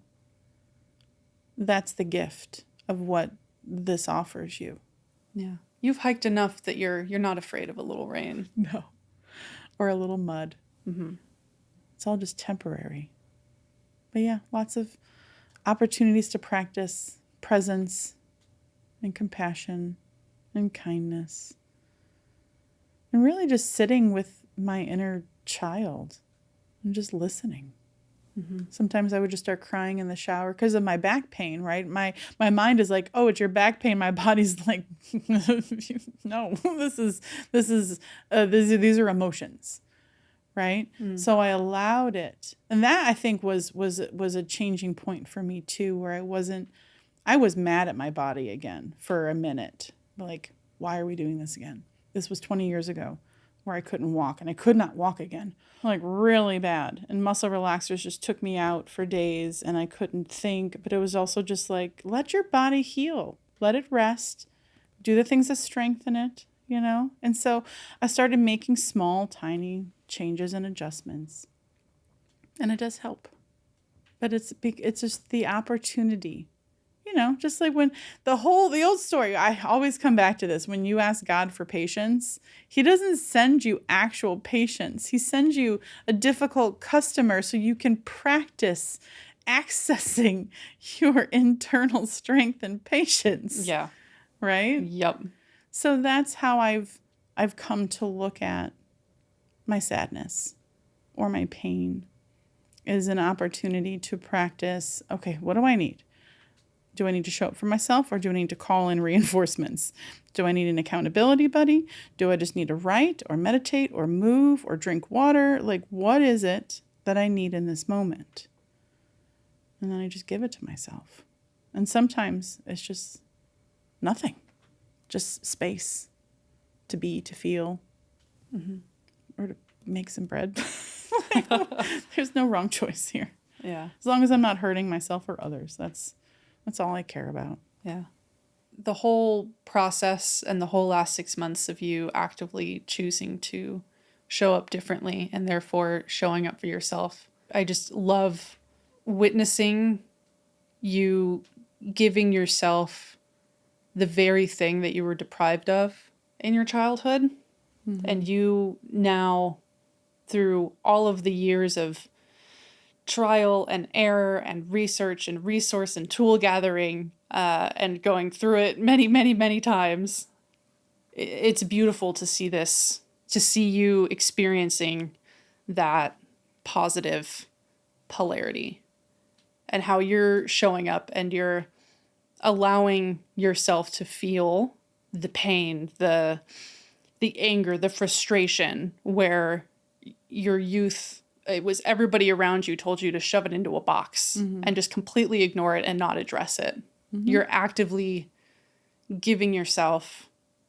A: that's the gift of what this offers you.
B: Yeah. You've hiked enough that you're not afraid of a little rain.
A: No. Or a little mud. It's all just temporary. But yeah, lots of opportunities to practice presence and compassion and kindness. And really just sitting with my inner child and just listening. Sometimes I would just start crying in the shower because of my back pain, right? My mind is like, oh, it's your back pain. My body's like, no, these are emotions, right? So I allowed it. And that I think was a changing point for me too, where I was mad at my body again for a minute. Like, why are we doing this again? This was 20 years ago where I couldn't walk and I could not walk again, like really bad. And muscle relaxers just took me out for days and I couldn't think, but it was also just like, let your body heal, let it rest, do the things that strengthen it, And so I started making small, tiny changes and adjustments and it does help, but it's just the opportunity. Just like when the old story, I always come back to this. When you ask God for patience, he doesn't send you actual patience. He sends you a difficult customer so you can practice accessing your internal strength and patience.
B: Yeah.
A: Right?
B: Yep.
A: So that's how I've come to look at my sadness or my pain is an opportunity to practice, okay, what do I need? Do I need to show up for myself or do I need to call in reinforcements? Do I need an accountability buddy? Do I just need to write or meditate or move or drink water? Like, what is it that I need in this moment? And then I just give it to myself. And sometimes it's just nothing, just space to be, to feel, or to make some bread. There's no wrong choice here.
B: Yeah.
A: As long as I'm not hurting myself or others, that's all I care about.
B: Yeah. The whole process and the whole last 6 months of you actively choosing to show up differently and therefore showing up for yourself. I just love witnessing you giving yourself the very thing that you were deprived of in your childhood. And you now, through all of the years of trial and error and research and resource and tool gathering, and going through it many, many, many times, it's beautiful to see this, to see you experiencing that positive polarity and how you're showing up and you're allowing yourself to feel the pain, the anger, the frustration, where your youth, it was everybody around you told you to shove it into a box and just completely ignore it and not address it. You're actively giving yourself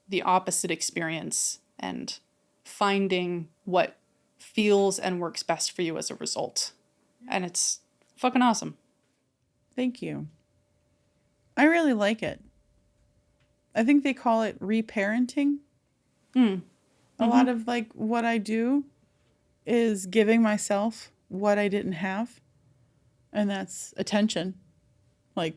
B: the opposite experience and finding what feels and works best for you as a result. And it's fucking awesome.
A: Thank you. I really like it. I think they call it reparenting. A lot of like what I do is giving myself what I didn't have. And that's attention. Like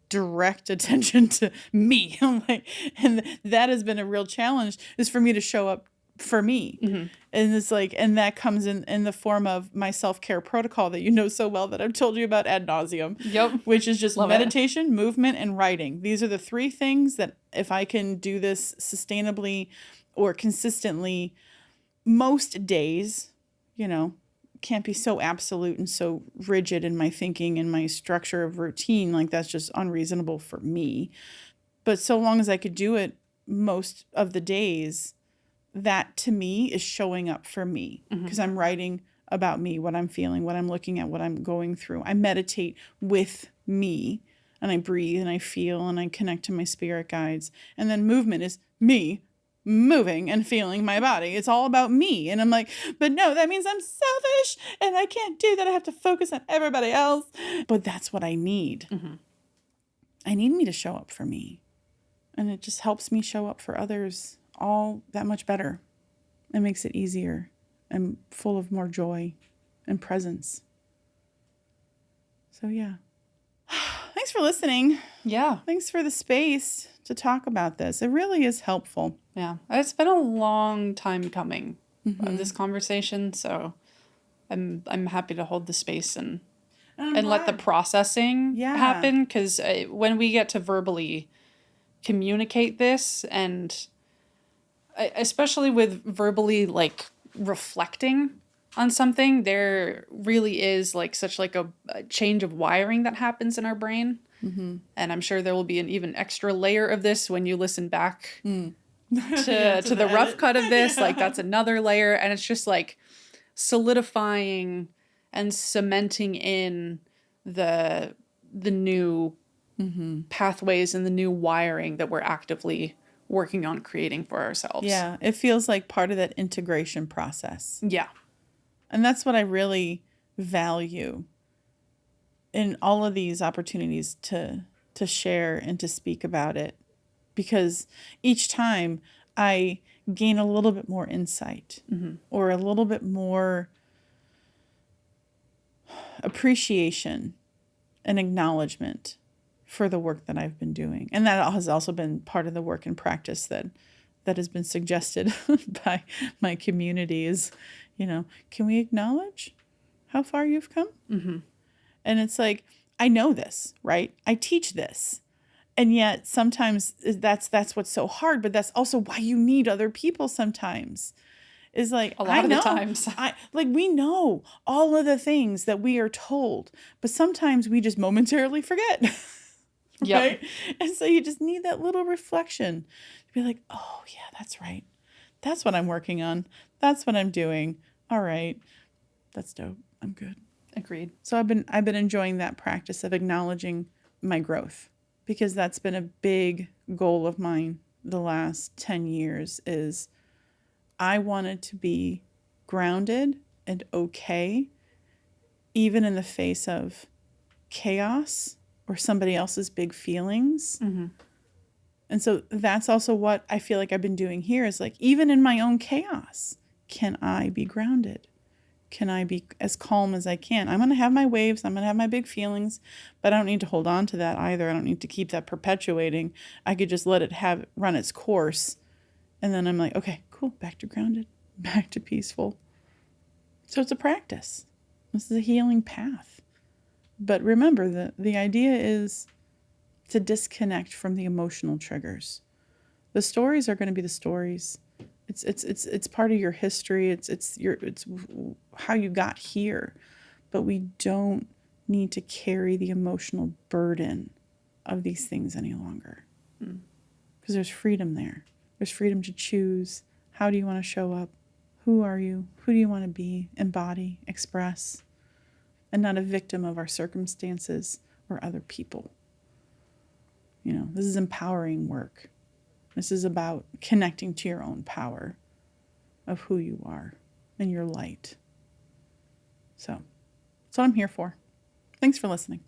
A: direct attention to me. And that has been a real challenge, is for me to show up for me. And it's like, and that comes in the form of my self-care protocol that you know so well, that I've told you about ad nauseum.
B: Yep.
A: Which is just
B: Love
A: meditation, movement, and writing. These are the three things that if I can do this sustainably or consistently most days, can't be so absolute and so rigid in my thinking and my structure of routine. Like that's just unreasonable for me. But so long as I could do it most of the days, that to me is showing up for me, because I'm writing about me, what I'm feeling, what I'm looking at, what I'm going through. I meditate with me, and I breathe and I feel and I connect to my spirit guides. And then movement is me moving and feeling my body. It's all about me. And I'm like, but no, that means I'm selfish and I can't do that. I have to focus on everybody else. But that's what I need. I need me to show up for me. And it just helps me show up for others all that much better. It makes it easier and full of more joy and presence. So yeah. Thanks for listening.
B: Yeah.
A: Thanks for the space to talk about this. It really is helpful.
B: Yeah. It's been a long time coming of this conversation, so I'm happy to hold the space and let the processing happen, because when we get to verbally communicate this, and especially with verbally like reflecting on something, there really is like such like a change of wiring that happens in our brain. And I'm sure there will be an even extra layer of this when you listen back to the rough cut of this. Like that's another layer, and it's just like solidifying and cementing in the new pathways and the new wiring that we're actively working on creating for ourselves.
A: Yeah, it feels like part of that integration process.
B: Yeah.
A: And that's what I really value in all of these opportunities to share and to speak about it. Because each time I gain a little bit more insight or a little bit more appreciation and acknowledgement for the work that I've been doing. And that has also been part of the work and practice that has been suggested by my community is, can we acknowledge how far you've come? And it's like, I know this, right? I teach this. And yet sometimes that's what's so hard, but that's also why you need other people sometimes. Is like,
B: a lot of the times.
A: We know all of the things that we are told, but sometimes we just momentarily forget. Right? And so you just need that little reflection to be like, oh yeah, that's right. That's what I'm working on. That's what I'm doing. All right. That's dope. I'm good.
B: Agreed.
A: So I've been enjoying that practice of acknowledging my growth, because that's been a big goal of mine the last 10 years is I wanted to be grounded and okay, even in the face of chaos or somebody else's big feelings. And so that's also what I feel like I've been doing here is like, even in my own chaos, can I be grounded? Can I be as calm as I can? I'm going to have my waves. I'm going to have my big feelings, but I don't need to hold on to that either. I don't need to keep that perpetuating. I could just let it run its course And then I'm like, okay, cool, back to grounded, back to peaceful. So it's a practice. This is a healing path. But remember, the idea is to disconnect from the emotional triggers. The stories are going to be the stories. It's part of your history. It's how you got here. But we don't need to carry the emotional burden of these things any longer. Because there's freedom there. There's freedom to choose. How do you want to show up? Who are you? Who do you want to be? Embody, express, and not a victim of our circumstances or other people. This is empowering work. This is about connecting to your own power of who you are and your light. So that's what I'm here for. Thanks for listening.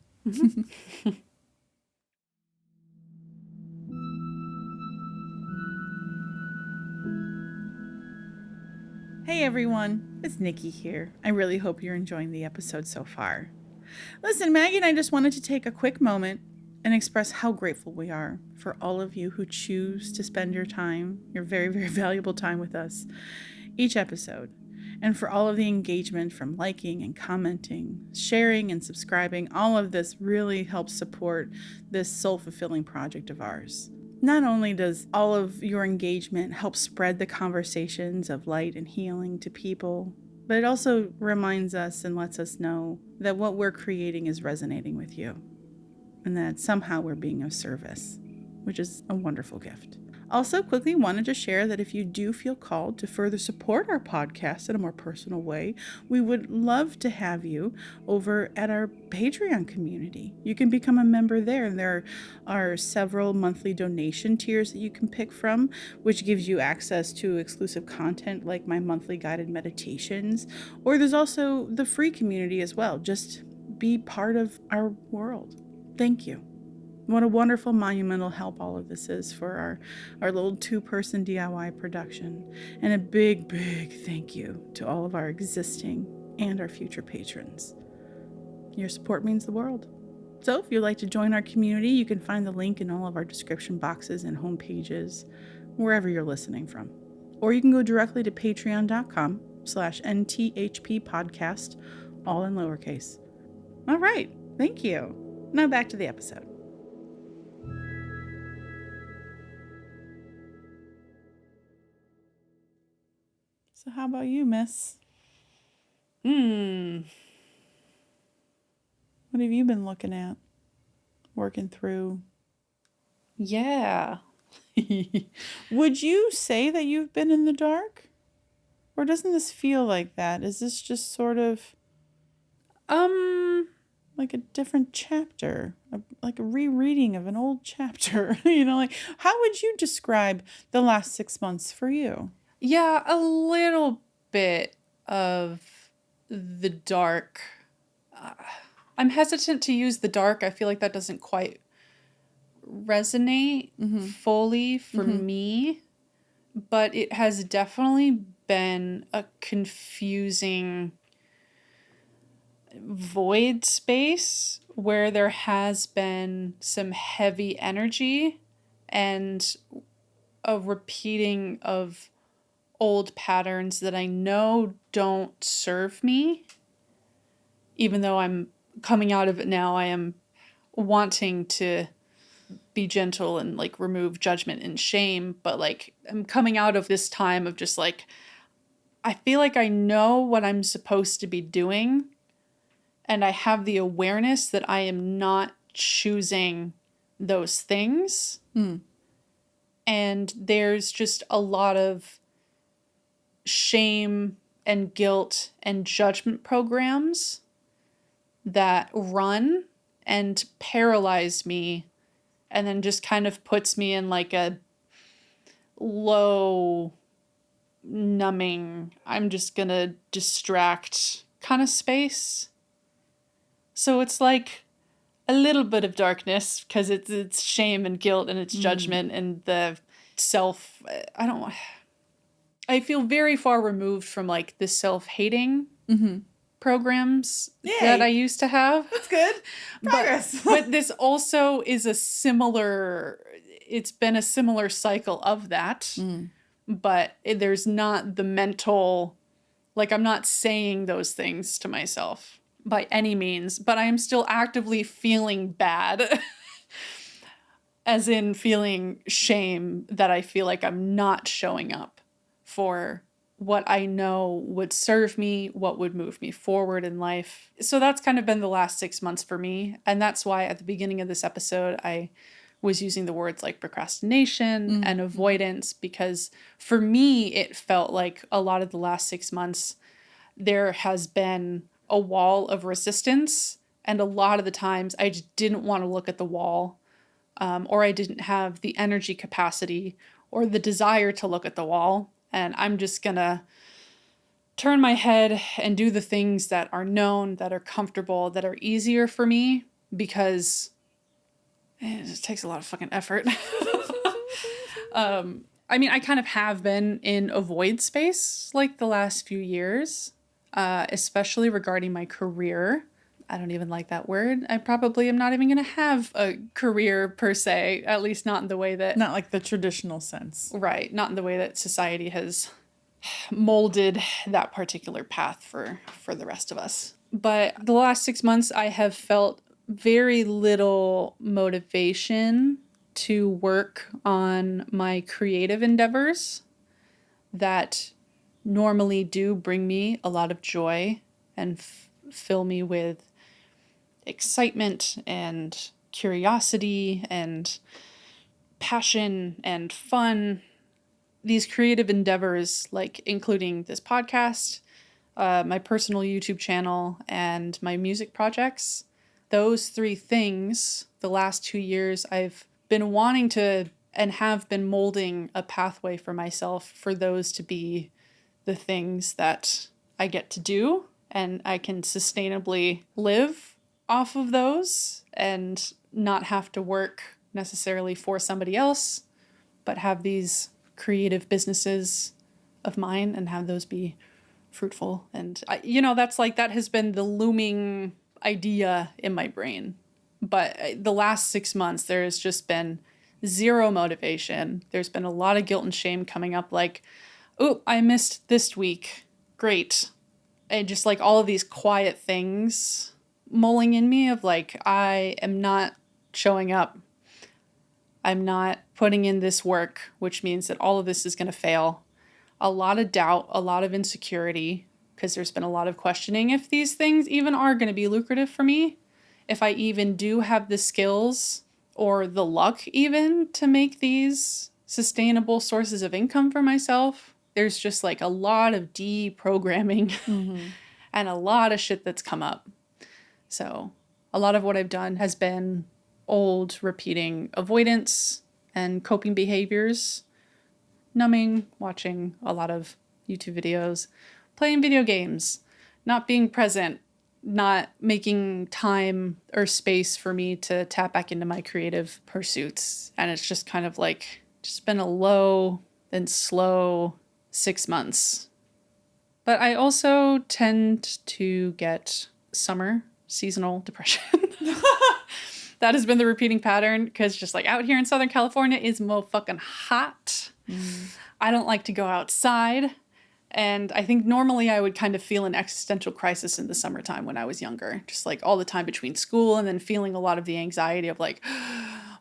A: Hey everyone, it's Nikki here. I really hope you're enjoying the episode so far. Listen, Maggie and I just wanted to take a quick moment and express how grateful we are for all of you who choose to spend your time, your very, very valuable time with us each episode, and for all of the engagement from liking and commenting, sharing and subscribing. All of this really helps support this soul-fulfilling project of ours. Not only does all of your engagement help spread the conversations of light and healing to people, but it also reminds us and lets us know that what we're creating is resonating with you, and that somehow we're being of service, which is a wonderful gift. Also, quickly wanted to share that if you do feel called to further support our podcast in a more personal way, we would love to have you over at our Patreon community. You can become a member there, and there are several monthly donation tiers that you can pick from, which gives you access to exclusive content like my monthly guided meditations. Or there's also the free community as well. Just be part of our world. Thank you. What a wonderful monumental help all of this is for our little 2-person DIY production. And a big, big thank you to all of our existing and our future patrons. Your support means the world. So if you'd like to join our community, you can find the link in all of our description boxes and home pages, wherever you're listening from. Or you can go directly to patreon.com/NTHP podcast, all in lowercase. All right, thank you. Now back to the episode. So how about you, miss? What have you been looking at? Working through?
B: Yeah.
A: Would you say that you've been in the dark? Or doesn't this feel like that? Is this just sort of like a different chapter, like a rereading of an old chapter? How would you describe the last 6 months for you?
B: Yeah, a little bit of the dark. I'm hesitant to use the dark. I feel like that doesn't quite resonate fully for me, but it has definitely been a confusing void space where there has been some heavy energy and a repeating of old patterns that I know don't serve me. Even though I'm coming out of it now, I am wanting to be gentle and like remove judgment and shame, but like I'm coming out of this time of just like, I feel like I know what I'm supposed to be doing, and I have the awareness that I am not choosing those things. And there's just a lot of shame and guilt and judgment programs that run and paralyze me, and then just kind of puts me in like a low, numbing, I'm just gonna distract kind of space. So it's like a little bit of darkness because it's shame and guilt and it's judgment and the self. I feel very far removed from like the self-hating programs that I used to have.
A: That's good. Progress.
B: But this also is it's been a similar cycle of that but there's not the mental, like I'm not saying those things to myself by any means, but I am still actively feeling bad, as in feeling shame that I feel like I'm not showing up for what I know would serve me, what would move me forward in life. So that's kind of been the last 6 months for me. And that's why at the beginning of this episode, I was using the words like procrastination and avoidance, because for me, it felt like a lot of the last 6 months, there has been a wall of resistance. And a lot of the times I just didn't want to look at the wall, or I didn't have the energy capacity or the desire to look at the wall. And I'm just going to turn my head and do the things that are known, that are comfortable, that are easier for me, because it just takes a lot of fucking effort. I mean, I kind of have been in avoid space like the last few years, especially regarding my career. I don't even like that word. I probably am not even going to have a career per se, at least not in the way that...
A: Not like the traditional sense.
B: Right. Not in the way that society has molded that particular path for the rest of us. But the last 6 months, I have felt very little motivation to work on my creative endeavors that normally do bring me a lot of joy and fill me with excitement and curiosity and passion and fun. These creative endeavors, like including this podcast, my personal YouTube channel, and my music projects, those three things, the last 2 years, I've been wanting to and have been molding a pathway for myself for those to be the things that I get to do, and I can sustainably live off of those and not have to work necessarily for somebody else, but have these creative businesses of mine and have those be fruitful. And that has been the looming idea in my brain. But the last 6 months, there has just been zero motivation. There's been a lot of guilt and shame coming up, like, oh, I missed this week. Great. And just like all of these quiet things mulling in me of like, I am not showing up. I'm not putting in this work, which means that all of this is going to fail. A lot of doubt, a lot of insecurity, because there's been a lot of questioning if these things even are going to be lucrative for me, if I even do have the skills or the luck even to make these sustainable sources of income for myself. There's just like a lot of deprogramming and a lot of shit that's come up. So a lot of what I've done has been old repeating avoidance and coping behaviors, numbing, watching a lot of YouTube videos, playing video games, not being present, not making time or space for me to tap back into my creative pursuits. And it's just kind of like, just been a low and slow 6 months. But I also tend to get summer seasonal depression. That has been the repeating pattern, because just like out here in Southern California is fucking hot. I don't like to go outside. And I think normally I would kind of feel an existential crisis in the summertime when I was younger, just like all the time between school and then feeling a lot of the anxiety of like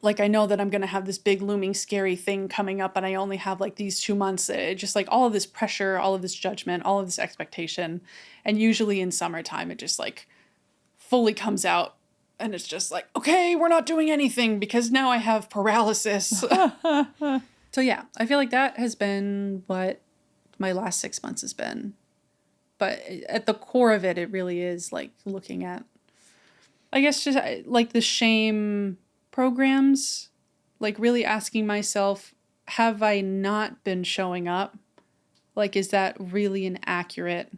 B: I know that I'm going to have this big looming scary thing coming up and I only have like these 2 months. Just like all of this pressure, all of this judgment, all of this expectation. And usually in summertime, it just like fully comes out. And it's just like, okay, we're not doing anything because now I have paralysis. So yeah, I feel like that has been what my last 6 months has been. But at the core of it, it really is like looking at, I guess, just like the shame programs, like really asking myself, have I not been showing up? Like, is that really an accurate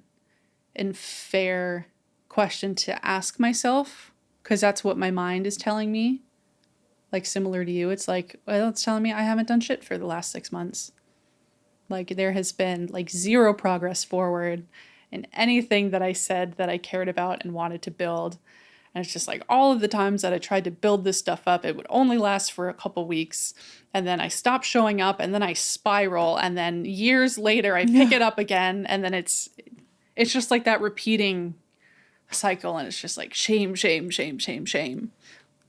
B: and fair question to ask myself? Because that's what my mind is telling me. Like, similar to you, it's like, well, it's telling me I haven't done shit for the last 6 months. Like, there has been like zero progress forward in anything that I said that I cared about and wanted to build. And it's just like all of the times that I tried to build this stuff up, it would only last for a couple weeks. And then I stop showing up and then I spiral. And then years later, I pick it up again. And then it's just like that repeating cycle. And it's just like shame, shame, shame, shame, shame.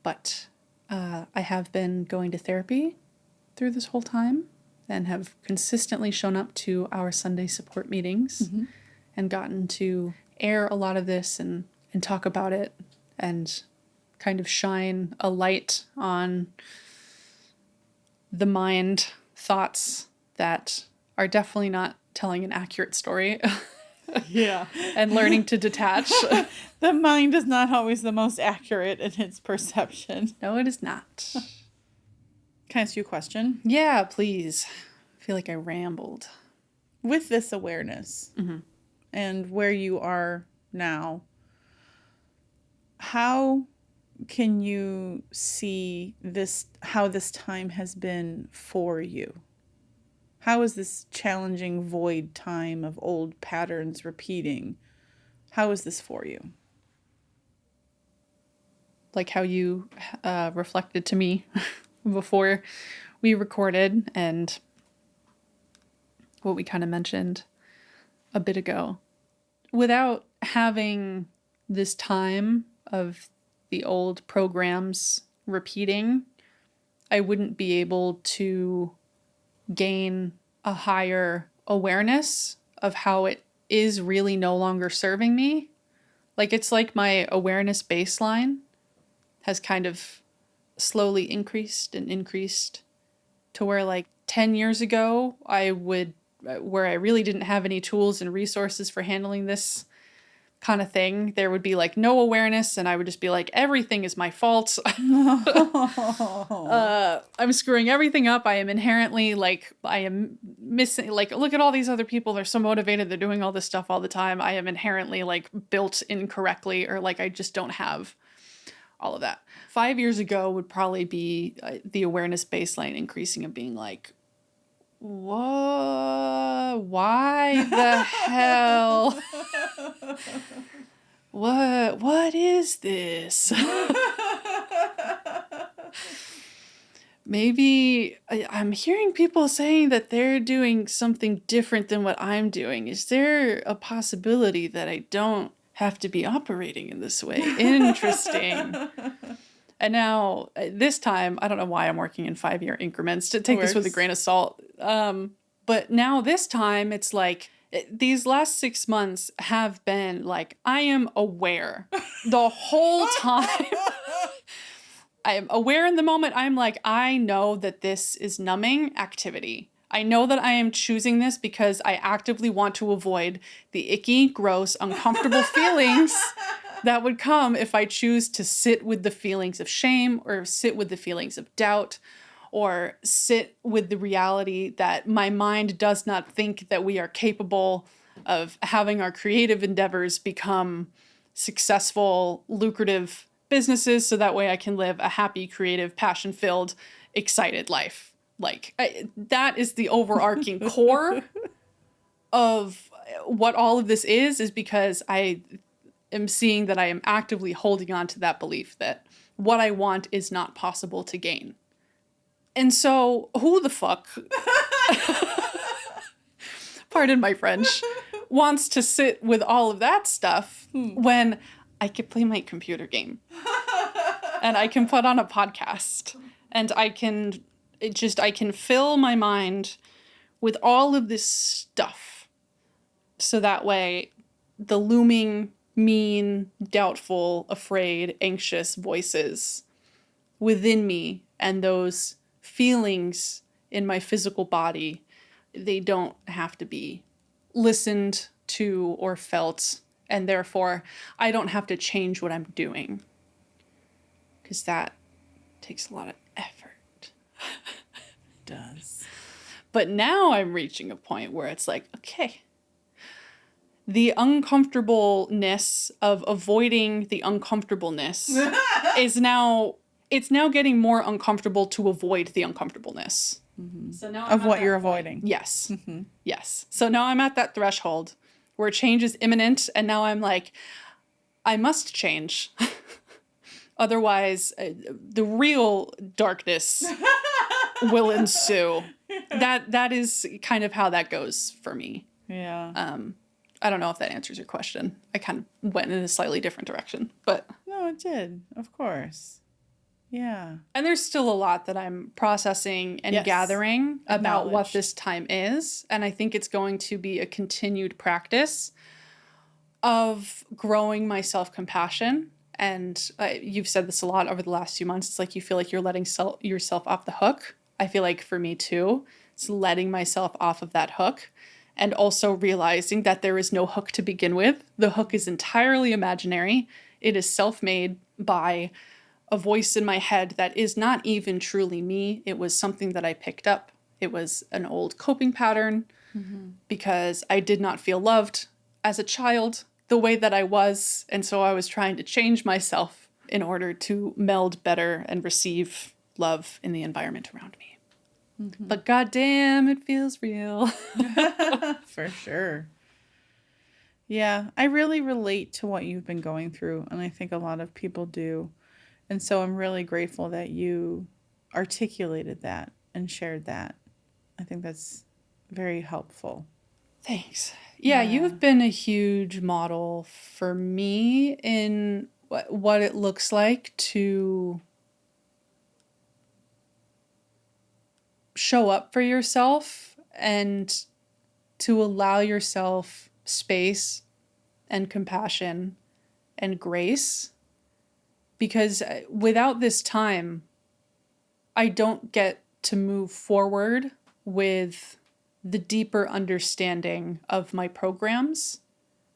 B: But I have been going to therapy through this whole time and have consistently shown up to our Sunday support meetings and gotten to air a lot of this and talk about it and kind of shine a light on the mind thoughts that are definitely not telling an accurate story.
A: Yeah.
B: And learning to detach.
A: The mind is not always the most accurate in its perception.
B: No, it is not.
A: Can I ask you a question?
B: Yeah, please. I feel like I rambled.
A: With this awareness and where you are now, how can you see this, how this time has been for you? How is this challenging void time of old patterns repeating? How is this for you?
B: Like how you reflected to me before we recorded and what we kind of mentioned a bit ago. Without having this time of the old programs repeating, I wouldn't be able to gain a higher awareness of how it is really no longer serving me. Like it's like my awareness baseline has kind of slowly increased and increased to where like 10 years ago where I really didn't have any tools and resources for handling this kind of thing, there would be like no awareness and I would just be like, everything is my fault. I'm screwing everything up. I am inherently like, I am missing, like, look at all these other people. They're so motivated. They're doing all this stuff all the time. I am inherently like built incorrectly, or like I just don't have all of that. 5 years ago would probably be the awareness baseline increasing of being like, what? Why the hell? What is this? Maybe I'm hearing people saying that they're doing something different than what I'm doing. Is there a possibility that I don't have to be operating in this way? Interesting. And now, this time, I don't know why I'm working in 5-year increments, to take this with a grain of salt. But now this time, it's like, these last 6 months have been like, I am aware the whole time. I am aware in the moment. I'm like, I know that this is numbing activity. I know that I am choosing this because I actively want to avoid the icky, gross, uncomfortable feelings that would come if I choose to sit with the feelings of shame or sit with the feelings of doubt or sit with the reality that my mind does not think that we are capable of having our creative endeavors become successful, lucrative businesses so that way I can live a happy, creative, passion-filled, excited life. Like, that is the overarching core of what all of this is because I am seeing that I am actively holding on to that belief that what I want is not possible to gain. And so, who the fuck, pardon my French, wants to sit with all of that stuff when I could play my computer game and I can put on a podcast and I can fill my mind with all of this stuff. So that way the looming, mean, doubtful, afraid, anxious voices within me and those feelings in my physical body, they don't have to be listened to or felt. And therefore, I don't have to change what I'm doing. Because that takes a lot of effort.
A: It does.
B: But now I'm reaching a point where it's like, okay, the uncomfortableness of avoiding the uncomfortableness is now, it's now getting more uncomfortable to avoid the uncomfortableness.
A: Mm-hmm.
B: So now
A: of what you're avoiding.
B: Yes.
A: Mm-hmm.
B: Yes. So now I'm at that threshold where change is imminent, and now I'm like, I must change. Otherwise, the real darkness will ensue. That is kind of how that goes for me.
A: Yeah.
B: I don't know if that answers your question. I kind of went in a slightly different direction, but
A: No, it did. Of course. Yeah.
B: and there's still a lot that I'm processing and
A: Yes.
B: gathering about what
A: Acknowledged.
B: this time is, and I think it's going to be a continued practice of growing my self-compassion. And you've said this a lot over the last few months. It's like you feel like you're letting yourself off the hook. I feel like for me too, it's letting myself off of that hook and also realizing that there is no hook to begin with. The hook is entirely imaginary. It is self-made by a voice in my head that is not even truly me. It was something that I picked up. It was an old coping pattern because I did not feel loved as a child the way that I was. And so I was trying to change myself in order to meld better and receive love in the environment around me. But goddamn, it feels real.
A: For sure. Yeah, I really relate to what you've been going through, and I think a lot of people do. And so I'm really grateful that you articulated that and shared that. I think that's very helpful.
B: Thanks. Yeah, you have been a huge model for me in what it looks like to show up for yourself and to allow yourself space and compassion and grace. Because without this time, I don't get to move forward with the deeper understanding of my programs.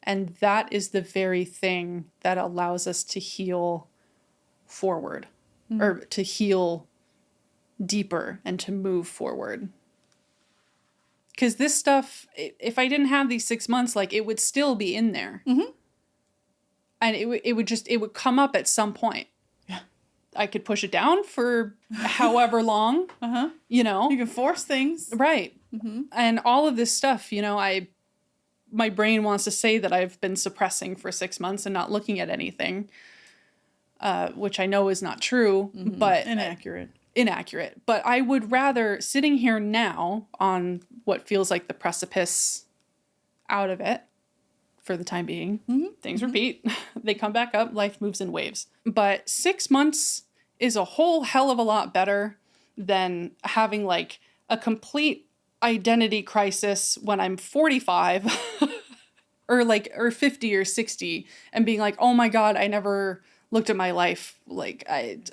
B: And that is the very thing that allows us to heal forward or to heal deeper and to move forward. Because this stuff, if I didn't have these 6 months, like it would still be in there. And it would come up at some point.
A: Yeah.
B: I could push it down for however long, you know.
A: You can force things.
B: Right. And all of this stuff, you know, my brain wants to say that I've been suppressing for 6 months and not looking at anything, which I know is not true, but inaccurate. But I would rather, sitting here now on what feels like the precipice out of it for the time being, things repeat, they come back up, life moves in waves. But 6 months is a whole hell of a lot better than having like a complete identity crisis when I'm 45 or 50 or 60 and being like, oh my God, I never looked at my life. Like,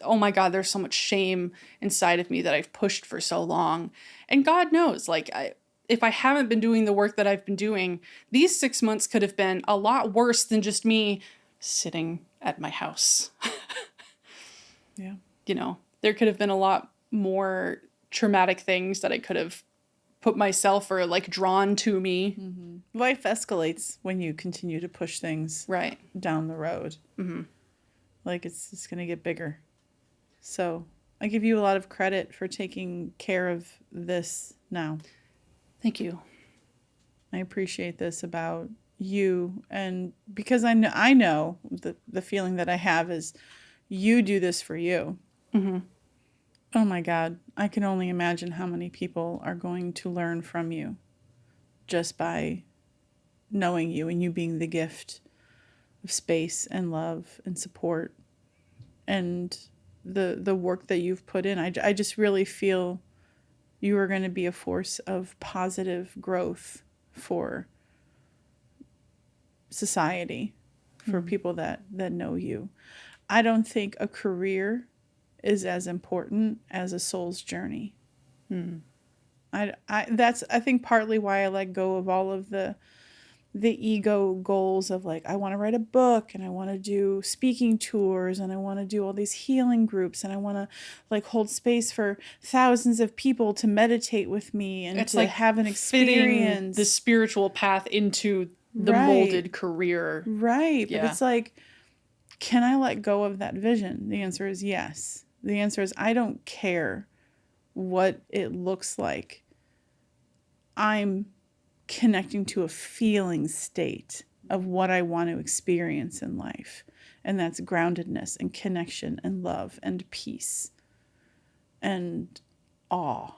B: oh my God, there's so much shame inside of me that I've pushed for so long. And God knows, like, if I haven't been doing the work that I've been doing, these 6 months could have been a lot worse than just me sitting at my house.
A: Yeah.
B: You know, there could have been a lot more traumatic things that I could have put myself or like drawn to me.
A: Life escalates when you continue to push things
B: Right.
A: down the road. Like it's going to get bigger. So I give you a lot of credit for taking care of this now.
B: Thank you.
A: I appreciate this about you, and because I know the feeling that I have is you do this for you. Oh my God, I can only imagine how many people are going to learn from you just by knowing you and you being the gift of space and love and support and the work that you've put in. I just really feel you are going to be a force of positive growth for society, for people that know you. I don't think a career is as important as a soul's journey. That's I think partly why I let go of all of the ego goals of like, I want to write a book and I want to do speaking tours and I want to do all these healing groups and I want to like hold space for thousands of people to meditate with me and
B: It's
A: to
B: like
A: have an experience.
B: the spiritual path into the
A: Right.
B: molded career.
A: Right.
B: Yeah.
A: But it's like, can I let go of that vision? The answer is yes. The answer is I don't care what it looks like. I'm connecting to a feeling state of what I want to experience in life. And that's groundedness and connection and love and peace and awe.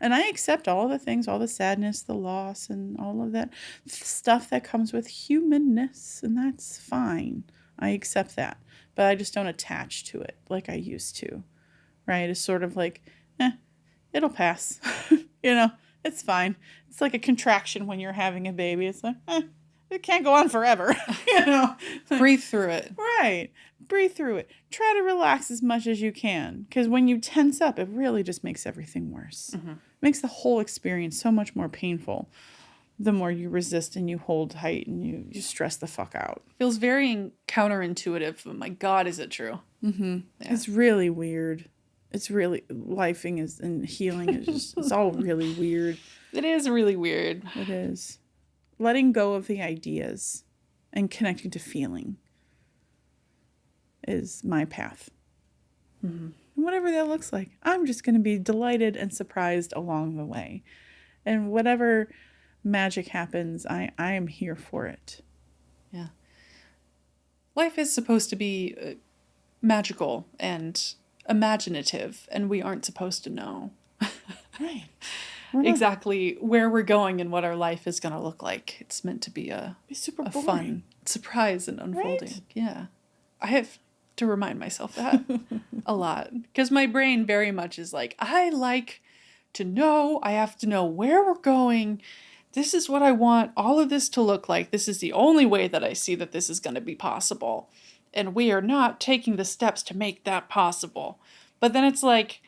A: And I accept all the things, all the sadness, the loss, and all of that stuff that comes with humanness. And that's fine. I accept that. But I just don't attach to it like I used to. Right? It's sort of like, it'll pass. It's fine. It's like a contraction when you're having a baby. It's like, it can't go on forever.
B: Breathe through it.
A: Right. Breathe through it. Try to relax as much as you can. Because when you tense up, it really just makes everything worse. It makes the whole experience so much more painful. The more you resist and you hold tight and you stress the fuck out.
B: Feels very counterintuitive, but my God, is it true?
A: Yeah. It's really weird. It's really, lifing is and healing is just, it's all really weird.
B: It is really weird.
A: It is. Letting go of the ideas and connecting to feeling is my path. And whatever that looks like, I'm just going to be delighted and surprised along the way. And whatever magic happens, I am here for it.
B: Yeah. Life is supposed to be magical and imaginative, and we aren't supposed to know
A: Right.
B: exactly where we're going and what our life is going to look like. It's meant to be a
A: super
B: fun surprise and unfolding.
A: Right?
B: Yeah. I have to remind myself that a lot, because my brain very much is like, I like to know, I have to know where we're going. This is what I want all of this to look like. This is the only way that I see that this is going to be possible. And we are not taking the steps to make that possible. But then it's like,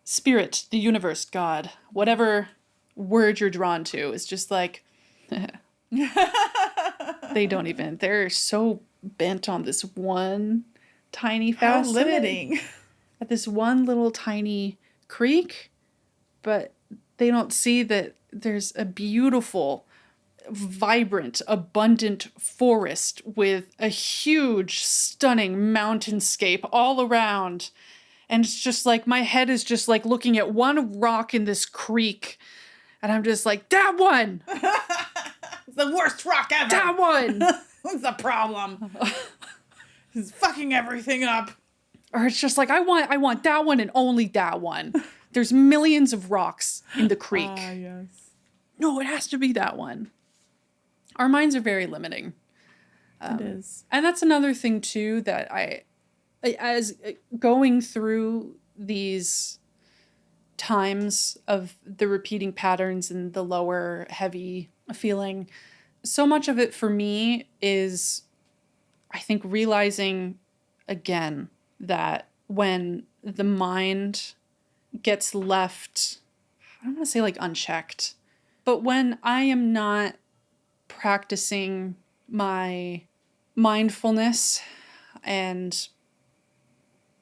B: spirit, the universe, God, whatever word you're drawn to, is just like, they're so bent on this one tiny facet.
A: How limiting.
B: At this one little tiny creek, but they don't see that there's a beautiful, vibrant, abundant forest with a huge, stunning mountainscape all around. And it's just like, my head is just like looking at one rock in this creek, and I'm just like, that one!
A: It's the worst rock ever!
B: That one!
A: What's the problem? It's fucking everything up.
B: Or it's just like, I want that one and only that one. There's millions of rocks in the creek.
A: Yes.
B: No, it has to be that one. Our minds are very limiting.
A: It is.
B: And that's another thing, too, that as going through these times of the repeating patterns and the lower, heavy feeling, so much of it for me is, I think, realizing again that when the mind gets left, I don't want to say like unchecked, but when I am not practicing my mindfulness and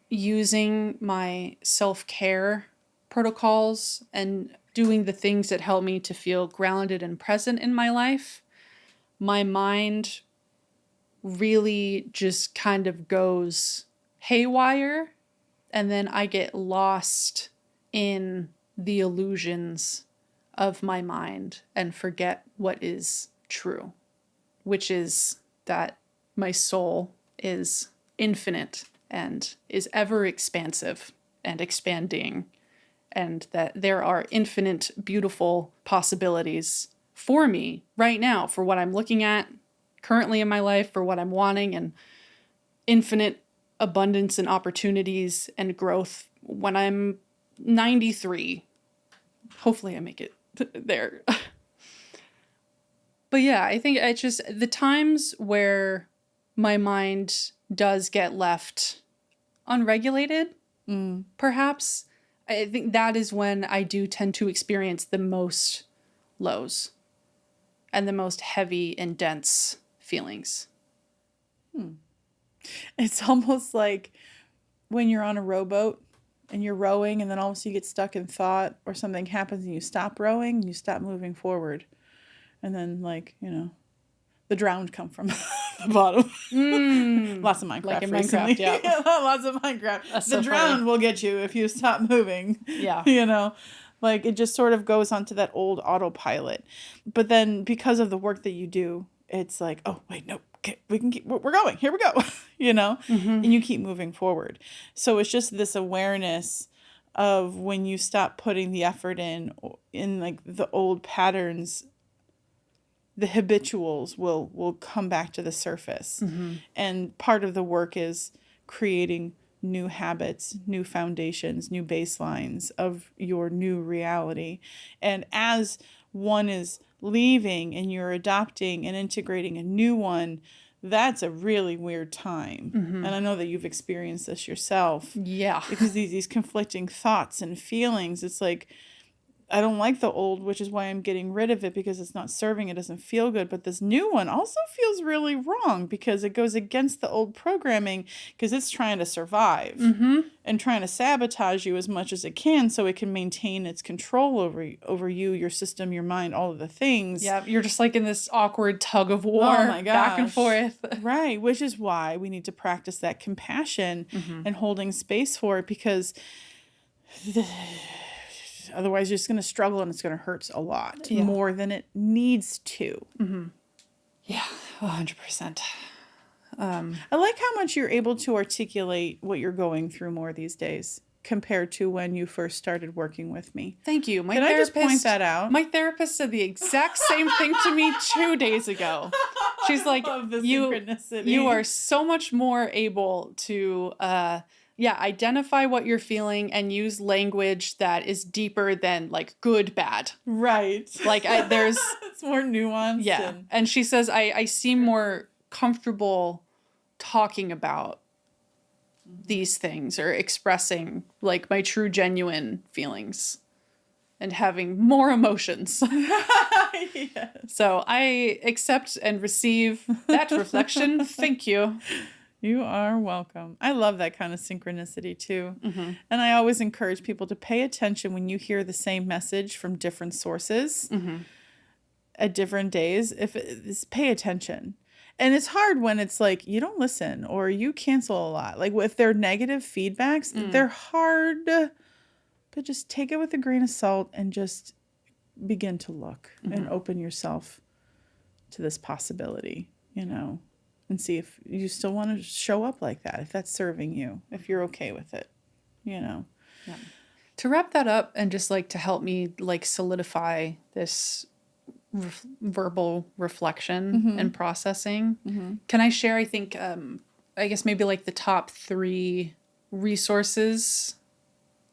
B: using my self-care protocols and doing the things that help me to feel grounded and present in my life, my mind really just kind of goes haywire, and then I get lost in the illusions of my mind and forget what is true, which is that my soul is infinite and is ever expansive and expanding, and that there are infinite beautiful possibilities for me right now, for what I'm looking at currently in my life, for what I'm wanting, and infinite abundance and opportunities and growth when I'm 93. Hopefully I make it there. But yeah, I think it's just the times where my mind does get left unregulated, perhaps, I think that is when I do tend to experience the most lows and the most heavy and dense feelings.
A: It's almost like when you're on a rowboat and you're rowing, and then all of a sudden you get stuck in thought, or something happens and you stop rowing and you stop moving forward. And then, like, the drowned come from the bottom. Lots of Minecraft.
B: Like in
A: recently.
B: Minecraft, yeah.
A: Lots of Minecraft.
B: That's
A: The
B: so
A: drowned
B: funny.
A: will get you if you stop moving.
B: Yeah.
A: Like, it just sort of goes onto that old autopilot. But then because of the work that you do, it's like, oh, wait, no, okay, we're going, here we go, you know,
B: Mm-hmm.
A: and you keep moving forward. So it's just this awareness of when you stop putting the effort in like the old patterns, the habituals will come back to the surface.
B: Mm-hmm.
A: And part of the work is creating new habits, new foundations, new baselines of your new reality. And as one is leaving and you're adopting and integrating a new one, that's a really weird time.
B: Mm-hmm.
A: And I know that you've experienced this yourself,
B: Yeah.
A: because these conflicting thoughts and feelings, it's like, I don't like the old, which is why I'm getting rid of it, because it's not serving. It doesn't feel good. But this new one also feels really wrong because it goes against the old programming, because it's trying to survive
B: Mm-hmm.
A: and trying to sabotage you as much as it can so it can maintain its control over you, your system, your mind, all of the things.
B: Yeah, you're just like in this awkward tug of war,
A: Oh my
B: back and
A: gosh.
B: forth.
A: Right, which is why we need to practice that compassion and holding space for it, because otherwise you're just going to struggle and it's going to hurt a lot more than it needs to.
B: Yeah, 100%.
A: I like how much you're able to articulate what you're going through more these days compared to when you first started working with me.
B: Thank you.
A: Can I just point that out?
B: My therapist said the exact same thing to me 2 days ago. She's like,
A: love the
B: you
A: synchronicity.
B: are so much more able to identify what you're feeling and use language that is deeper than like good, bad.
A: Right.
B: Like there's
A: it's more nuanced.
B: yeah. And she says I seem more comfortable talking about these things or expressing like my true genuine feelings and having more emotions.
A: Yes.
B: So I accept and receive that reflection. Thank you.
A: You are welcome. I love that kind of synchronicity too.
B: Mm-hmm.
A: And I always encourage people to pay attention when you hear the same message from different sources at different days. Pay attention. And it's hard when it's like you don't listen or you cancel a lot. Like if they're negative feedbacks, they're hard, but just take it with a grain of salt and just begin to look and open yourself to this possibility, you know, and see if you still want to show up like that, if that's serving you, if you're okay with it, you know.
B: Yeah. To wrap that up and just like to help me like solidify this verbal reflection and processing, can I share, I think, I guess maybe like the top 3 resources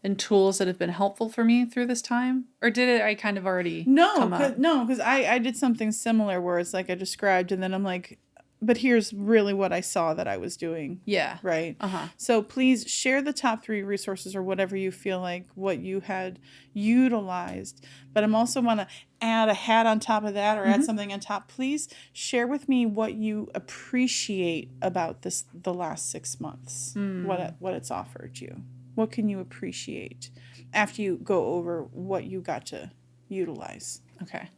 B: and tools that have been helpful for me through this time? Or did I kind of already come up?
A: No, because I did something similar where it's like I described and then I'm like, but here's really what I saw that I was doing.
B: Yeah.
A: Right.
B: Uh-huh.
A: So please share the top 3 resources or whatever you feel like what you had utilized. But I'm also want to add a hat on top of that or add something on top. Please share with me what you appreciate about the last 6 months, what it's offered you. What can you appreciate after you go over what you got to utilize?
B: Okay.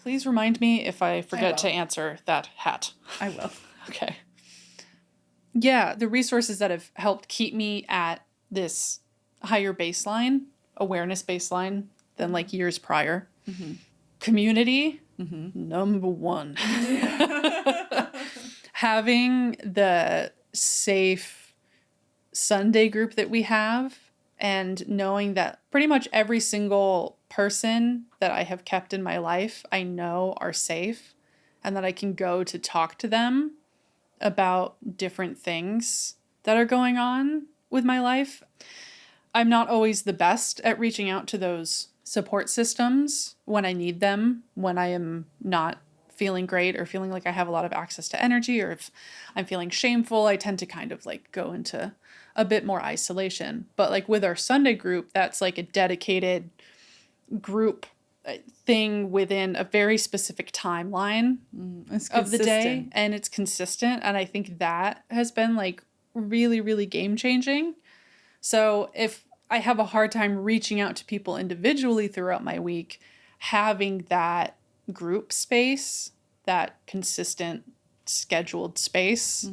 B: Please remind me if I forget to answer that hat.
A: I will.
B: Okay. Yeah, the resources that have helped keep me at this higher baseline, awareness baseline, than like years prior. Community, number 1. Having the safe Sunday group that we have and knowing that pretty much every single person that I have kept in my life, I know are safe and that I can go to talk to them about different things that are going on with my life. I'm not always the best at reaching out to those support systems when I need them, when I am not feeling great or feeling like I have a lot of access to energy, or if I'm feeling shameful, I tend to kind of like go into a bit more isolation. But like with our Sunday group, that's like a dedicated group thing within a very specific timeline of the day, and it's consistent. And I think that has been like really, really game changing. So if I have a hard time reaching out to people individually throughout my week, having that group space, that consistent scheduled space,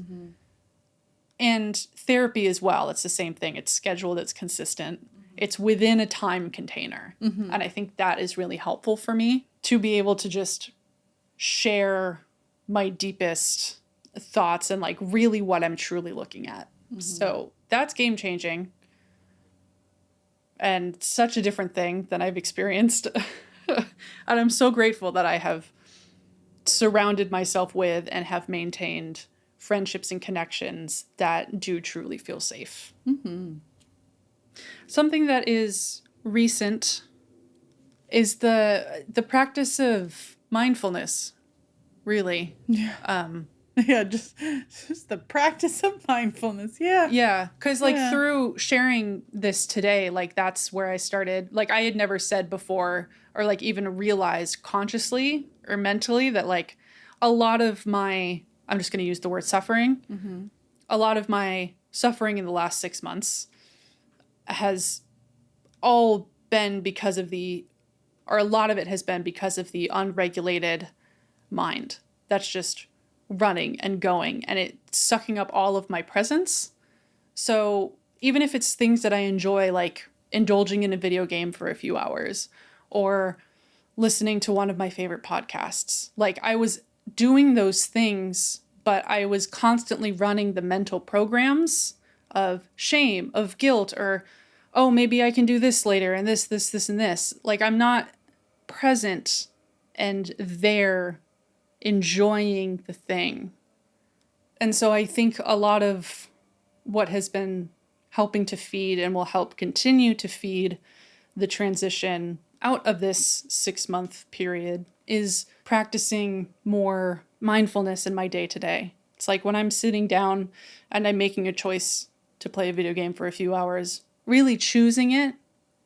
B: and therapy as well, it's the same thing. It's scheduled, it's consistent. It's within a time container. And I think that is really helpful for me to be able to just share my deepest thoughts and like really what I'm truly looking at. So that's game changing and such a different thing than I've experienced. And I'm so grateful that I have surrounded myself with and have maintained friendships and connections that do truly feel safe. Something that is recent is the practice of mindfulness, really.
A: Yeah, just the practice of mindfulness. Yeah.
B: Yeah, because like
A: Yeah.
B: through sharing this today, like that's where I started. Like I had never said before or like even realized consciously or mentally that like a lot of my, I'm just going to use the word suffering, a lot of my suffering in the last 6 months has all been because of or a lot of it has been because of the unregulated mind that's just running and going and it's sucking up all of my presence. So even if it's things that I enjoy, like indulging in a video game for a few hours or listening to one of my favorite podcasts, like I was doing those things, but I was constantly running the mental programs of shame, of guilt, or, oh, maybe I can do this later and this, and this. Like I'm not present and there enjoying the thing. And so I think a lot of what has been helping to feed and will help continue to feed the transition out of this 6-month period is practicing more mindfulness in my day to day. It's like when I'm sitting down and I'm making a choice to play a video game for a few hours, really choosing it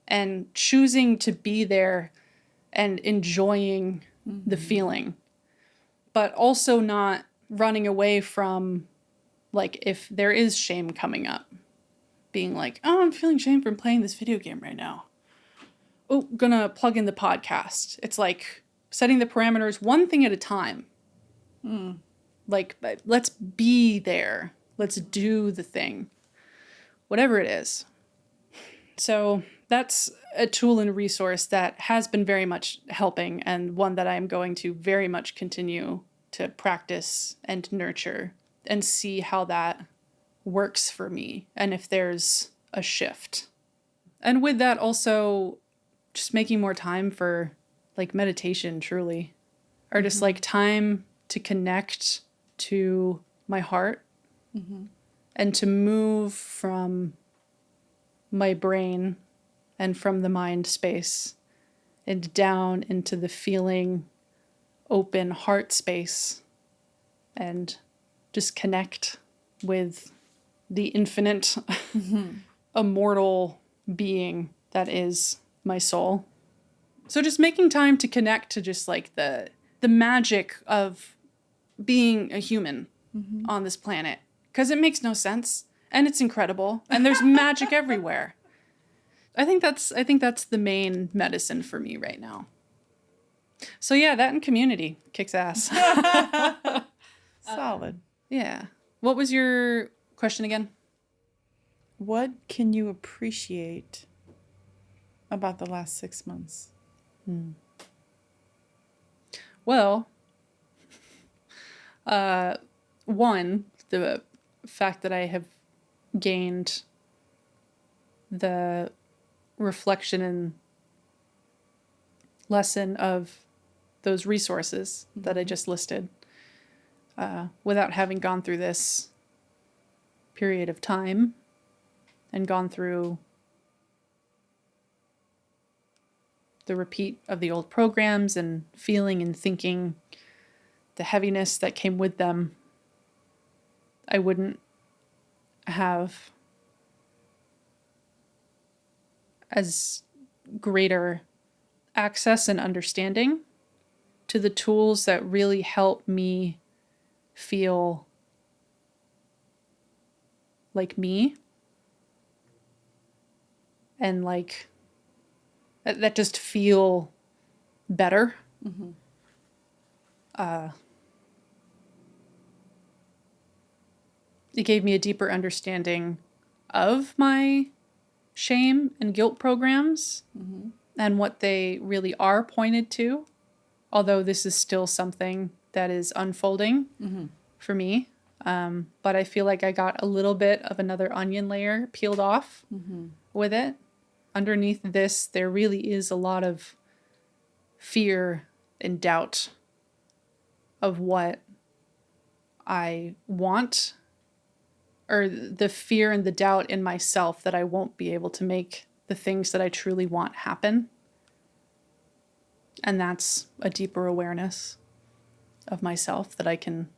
B: and choosing to be there and enjoying the feeling, but also not running away from, like, if there is shame coming up, being like, oh, I'm feeling shame from playing this video game right now. Oh, gonna plug in the podcast. It's like setting the parameters one thing at a time. Like, let's be there. Let's do the thing. Whatever it is. So that's a tool and resource that has been very much helping and one that I'm going to very much continue to practice and nurture and see how that works for me and if there's a shift. And with that also just making more time for like meditation truly, or just like time to connect to my heart and to move from my brain and from the mind space and down into the feeling open heart space and just connect with the infinite immortal being that is my soul. So just making time to connect to just like the magic of being a human on this planet, because it makes no sense and it's incredible and there's magic everywhere. I think that's the main medicine for me right now. So yeah, that and community kicks ass.
A: Solid.
B: Yeah. What was your question again?
A: What can you appreciate about the last 6 months?
B: Well, one, the fact that I have gained the reflection and lesson of those resources that I just listed, without having gone through this period of time and gone through the repeat of the old programs and feeling and thinking the heaviness that came with them, I wouldn't have as greater access and understanding to the tools that really help me feel like me and like that just feel better. It gave me a deeper understanding of my shame and guilt programs and what they really are pointed to. Although this is still something that is unfolding for me. But I feel like I got a little bit of another onion layer peeled off with it. Underneath this, there really is a lot of fear and doubt of what I want, or the fear and the doubt in myself that I won't be able to make the things that I truly want happen. And that's a deeper awareness of myself that I can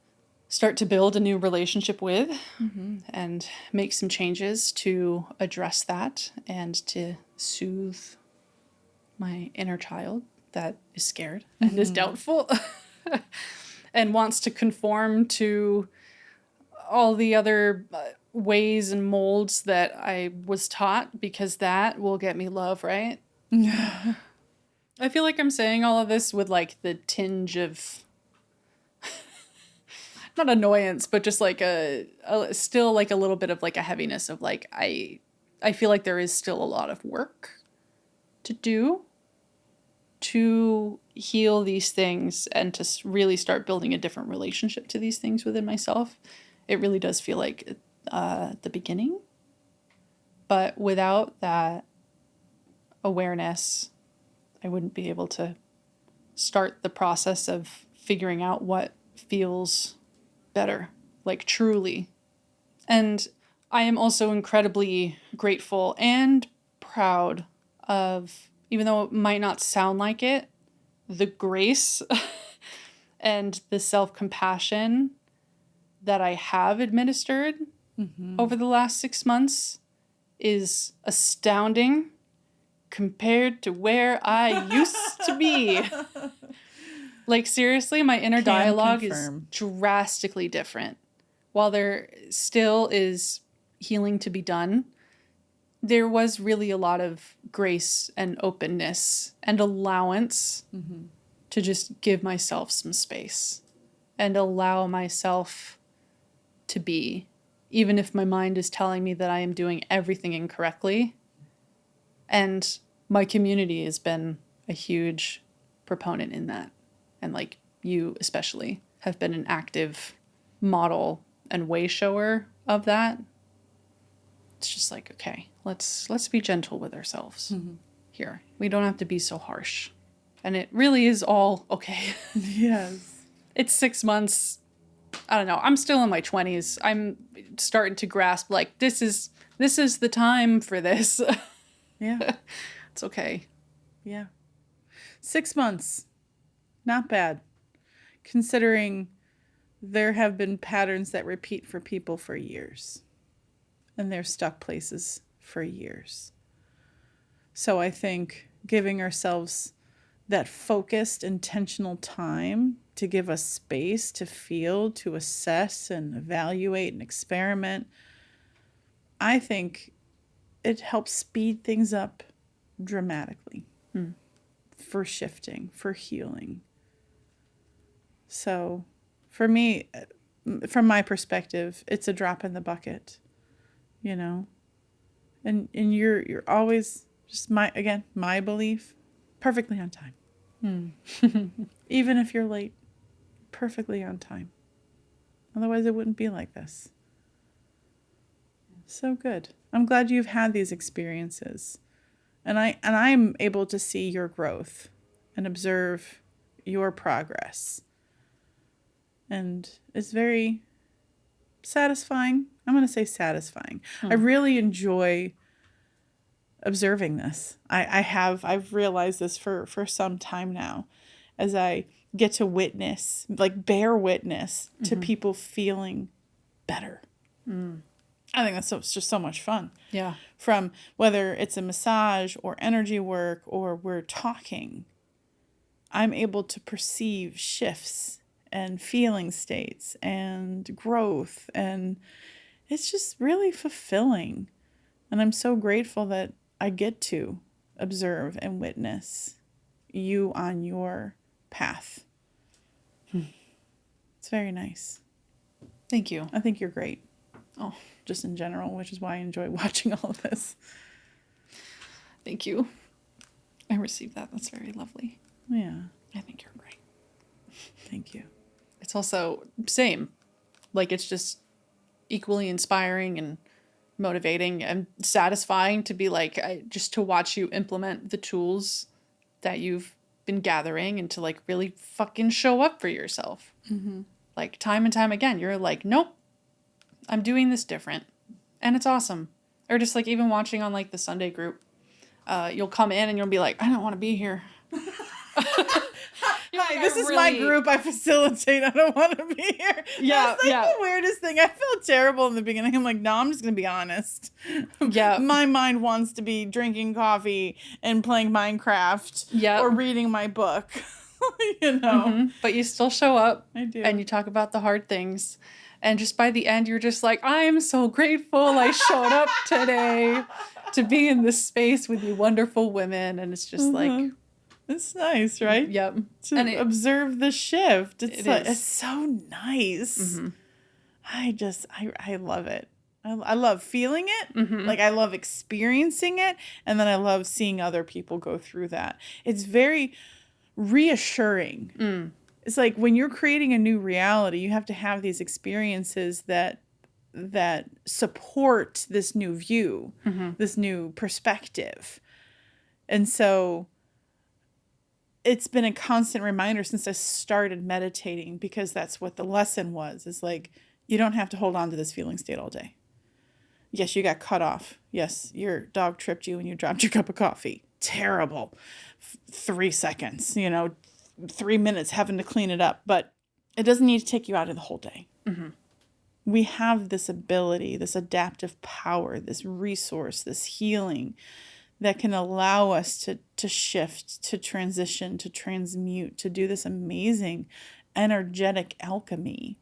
B: start to build a new relationship with and make some changes to address that and to soothe my inner child that is scared and is doubtful and wants to conform to all the other ways and molds that I was taught, because that will get me love, right? I feel like I'm saying all of this with like the tinge of not annoyance, but just like a still like a little bit of like a heaviness of like I feel like there is still a lot of work to do to heal these things and to really start building a different relationship to these things within myself. It really does feel like the beginning. But without that awareness, I wouldn't be able to start the process of figuring out what feels better, like truly. And I am also incredibly grateful and proud of, even though it might not sound like it, the grace and the self-compassion that I have administered over the last 6 months is astounding compared to where I used to be. Like, seriously, my inner dialogue is drastically different. While there still is healing to be done, there was really a lot of grace and openness and allowance to just give myself some space and allow myself to be, even if my mind is telling me that I am doing everything incorrectly. And my community has been a huge proponent in that. And like you especially have been an active model and way shower of that. It's just like, okay, let's be gentle with ourselves here. We don't have to be so harsh. And it really is all okay.
A: Yes.
B: It's 6 months. I don't know. I'm still in my 20s. I'm starting to grasp like this is the time for this.
A: Yeah.
B: It's okay.
A: Yeah. 6 months. Not bad. Considering there have been patterns that repeat for people for years. And they're stuck places for years. So I think giving ourselves that focused, intentional time to give us space to feel, to assess and evaluate and experiment, I think it helps speed things up dramatically for shifting, for healing. So for me, from my perspective, it's a drop in the bucket, you know, and you're always just my belief, perfectly on time. Even if you're late, perfectly on time. Otherwise it wouldn't be like this. So good. I'm glad you've had these experiences. And I'm able to see your growth and observe your progress. And it's very satisfying. I'm going to say satisfying. I really enjoy observing this. I've realized this for some time now, as I get to witness, like bear witness to people feeling better. I think it's just so much fun.
B: Yeah.
A: From whether it's a massage or energy work or we're talking, I'm able to perceive shifts and feeling states and growth. And it's just really fulfilling. And I'm so grateful that I get to observe and witness you on your path. It's very nice.
B: Thank you.
A: I think you're great.
B: Oh,
A: just in general, which is why I enjoy watching all of this.
B: Thank you. I received that. That's very lovely.
A: Yeah.
B: I think you're great.
A: Thank you.
B: it's also same. Like, it's just equally inspiring and motivating and satisfying to be like, just to watch you implement the tools that you've been gathering and to like really fucking show up for yourself. Like, time and time again, you're like, nope, I'm doing this different. And it's awesome. Or just like even watching on like the Sunday group, you'll come in and you'll be like, I don't want to be here.
A: Hi, this is my group. I facilitate. I don't want to be here.
B: Yeah,
A: That's like the weirdest thing. I felt terrible in the beginning. I'm like, no, I'm just going to be honest.
B: Yeah.
A: My mind wants to be drinking coffee and playing Minecraft or reading my book. You know.
B: But you still show up.
A: I do.
B: And you talk about the hard things. And just by the end, you're just like, I am so grateful I showed up today to be in this space with you wonderful women. And it's just like...
A: It's nice, right?
B: Yep.
A: To observe the shift. It's so nice.
B: Mm-hmm.
A: I love it. I love feeling it. Mm-hmm. Like, I love experiencing it. And then I love seeing other people go through that. It's very reassuring. It's like when you're creating a new reality, you have to have these experiences that support this new view, this new perspective. And so it's been a constant reminder since I started meditating, because that's what the lesson was. It's like, you don't have to hold on to this feeling state all day. Yes, you got cut off. Yes, your dog tripped you and you dropped your cup of coffee. Terrible. 3 seconds, 3 minutes having to clean it up. But it doesn't need to take you out of the whole day. We have this ability, this adaptive power, this resource, this healing that can allow us to shift, to transition, to transmute, to do this amazing energetic alchemy.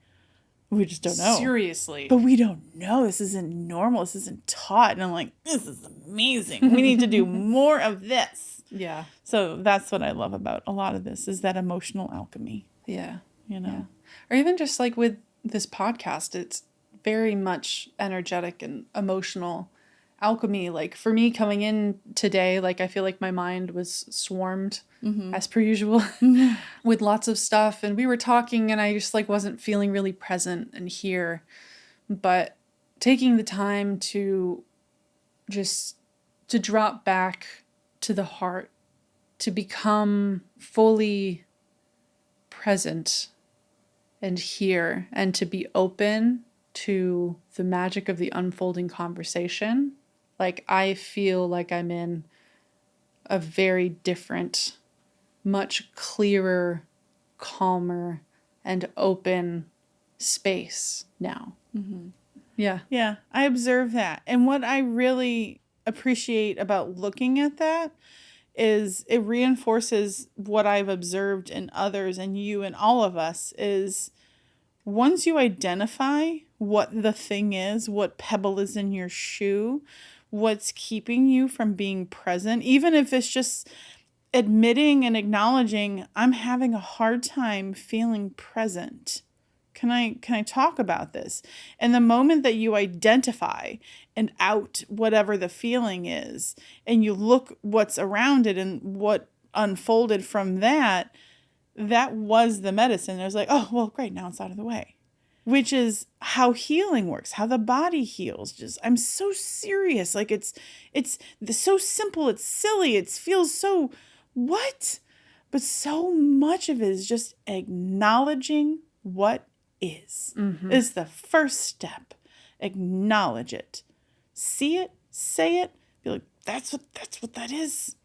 A: We just don't know.
B: Seriously.
A: But we don't know. This isn't normal. This isn't taught. And I'm like, this is amazing. We need to do more of this.
B: Yeah.
A: So that's what I love about a lot of this, is that emotional alchemy.
B: Yeah.
A: Yeah.
B: Or even just like with this podcast, it's very much energetic and emotional alchemy. Like, for me coming in today, like, I feel like my mind was swarmed as per usual with lots of stuff, and we were talking and I just like wasn't feeling really present and here. But taking the time to just to drop back to the heart, to become fully present and here, and to be open to the magic of the unfolding conversation. Like, I feel like I'm in a very different, much clearer, calmer, and open space now. Yeah.
A: Yeah, I observe that. And what I really appreciate about looking at that is it reinforces what I've observed in others and you and all of us, is once you identify what the thing is, what pebble is in your shoe, what's keeping you from being present, even if it's just admitting and acknowledging, I'm having a hard time feeling present. Can I talk about this? And the moment that you identify and out whatever the feeling is, and you look what's around it and what unfolded from that, that was the medicine. It was like, oh, well, great, now it's out of the way. Which is how healing works, how the body heals. Just, I'm so serious. Like, it's so simple. It's silly. It feels so, what? But so much of it is just acknowledging what is. Is the first step. Acknowledge it. See it, say it, be like, that's what that is.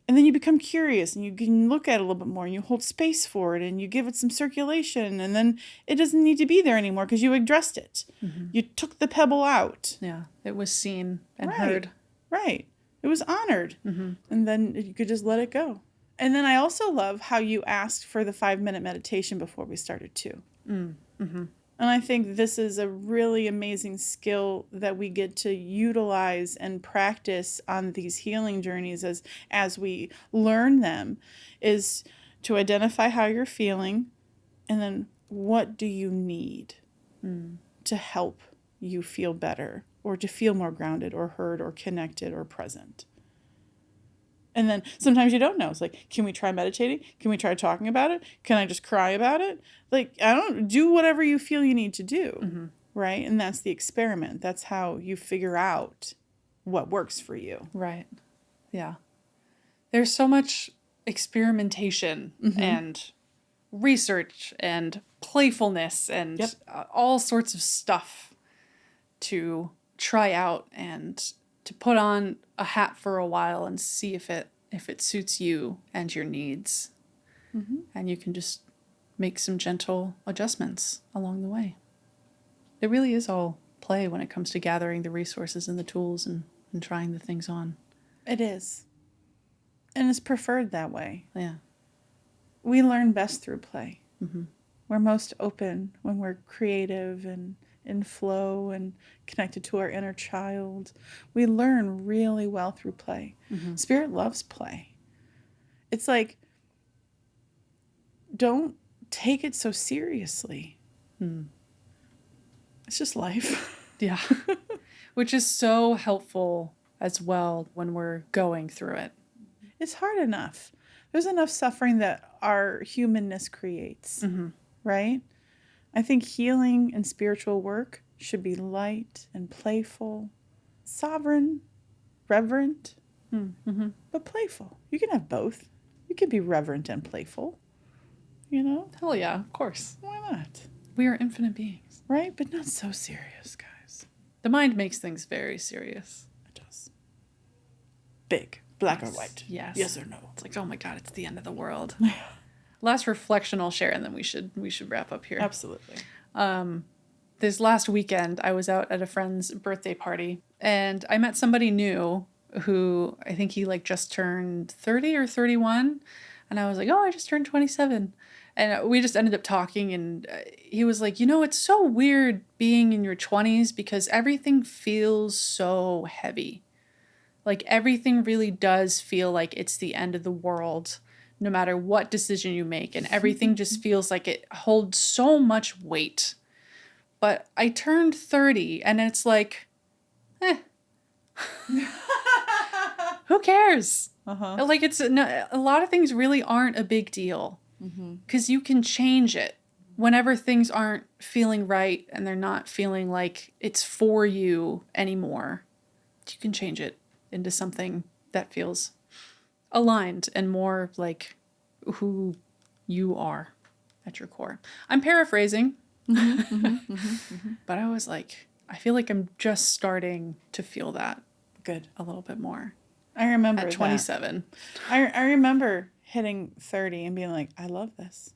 A: And then you become curious and you can look at it a little bit more and you hold space for it and you give it some circulation, and then it doesn't need to be there anymore because you addressed it. You took the pebble out.
B: Yeah. It was seen and heard.
A: Right. It was honored. And then you could just let it go. And then I also love how you asked for the 5-minute meditation before we started too. And I think this is a really amazing skill that we get to utilize and practice on these healing journeys as we learn them, is to identify how you're feeling, and then what do you need to help you feel better, or to feel more grounded or heard or connected or present. And then sometimes you don't know. It's like, can we try meditating? Can we try talking about it? Can I just cry about it? Like, I don't do whatever you feel you need to do. Right. And that's the experiment. That's how you figure out what works for you.
B: Right. Yeah. There's so much experimentation and research and playfulness and all sorts of stuff to try out and to put on a hat for a while and see if it suits you and your needs. And you can just make some gentle adjustments along the way. It really is all play when it comes to gathering the resources and the tools and trying the things on.
A: It is. And it's preferred that way.
B: Yeah.
A: We learn best through play. We're most open when we're creative and in flow and connected to our inner child. We learn really well through play. Spirit loves play. It's like, don't take it so seriously. It's just life.
B: Yeah. Which is so helpful as well when we're going through it.
A: It's hard enough. There's enough suffering that our humanness creates, right? I think healing and spiritual work should be light and playful, sovereign, reverent, but playful. You can have both. You can be reverent and playful, you know?
B: Hell yeah, of course.
A: Why not?
B: We are infinite beings.
A: Right? But not so serious, guys.
B: The mind makes things very serious.
A: It does. Big. Black or white.
B: Yes.
A: Yes or no.
B: It's like, oh my God, it's the end of the world. Last reflection I'll share, and then we should wrap up here.
A: Absolutely.
B: This last weekend, I was out at a friend's birthday party, and I met somebody new who I think he like just turned 30 or 31. And I was like, oh, I just turned 27. And we just ended up talking, and he was like, it's so weird being in your 20s because everything feels so heavy. Like everything really does feel like it's the end of the world, no matter what decision you make. And everything just feels like it holds so much weight. But I turned 30 and it's like, who cares? Like a lot of things really aren't a big deal because you can change it whenever things aren't feeling right and they're not feeling like it's for you anymore. You can change it into something that feels aligned and more like who you are at your core. I'm paraphrasing, but I was like, I feel like I'm just starting to feel that
A: Good.
B: a little bit more.
A: I remember
B: At 27.
A: I remember hitting 30 and being like, I love this.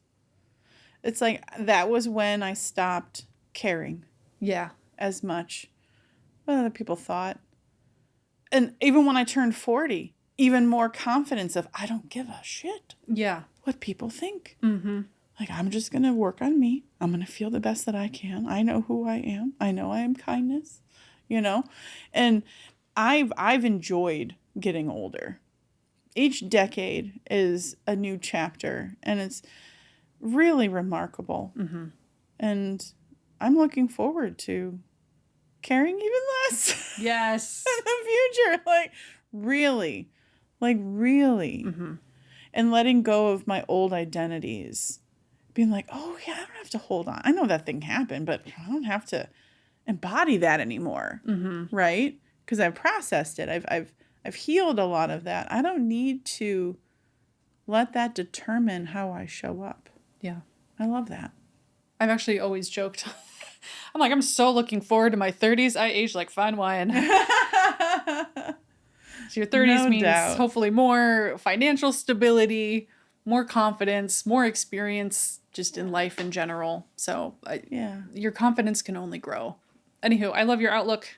A: It's like that was when I stopped caring
B: Yeah.
A: as much what other people thought. And even when I turned 40, even more confidence of I don't give a shit
B: Yeah.
A: what people think. Like, I'm just going to work on me. I'm going to feel the best that I can. I know who I am. I know I am kindness, and I've enjoyed getting older. Each decade is a new chapter, and it's really remarkable. And I'm looking forward to caring even less
B: Yes.
A: in the future. Like, really. And letting go of my old identities. Being like, oh, yeah, I don't have to hold on. I know that thing happened, but I don't have to embody that anymore. Right? Because I've processed it. I've healed a lot of that. I don't need to let that determine how I show up.
B: Yeah.
A: I love that.
B: I've actually always joked. I'm like, I'm so looking forward to my 30s. I age like fine wine. So your 30s
A: No
B: means
A: doubt.
B: hopefully more financial stability, more confidence, more experience just in life in general. So
A: Yeah.
B: your confidence can only grow. Anywho, I love your outlook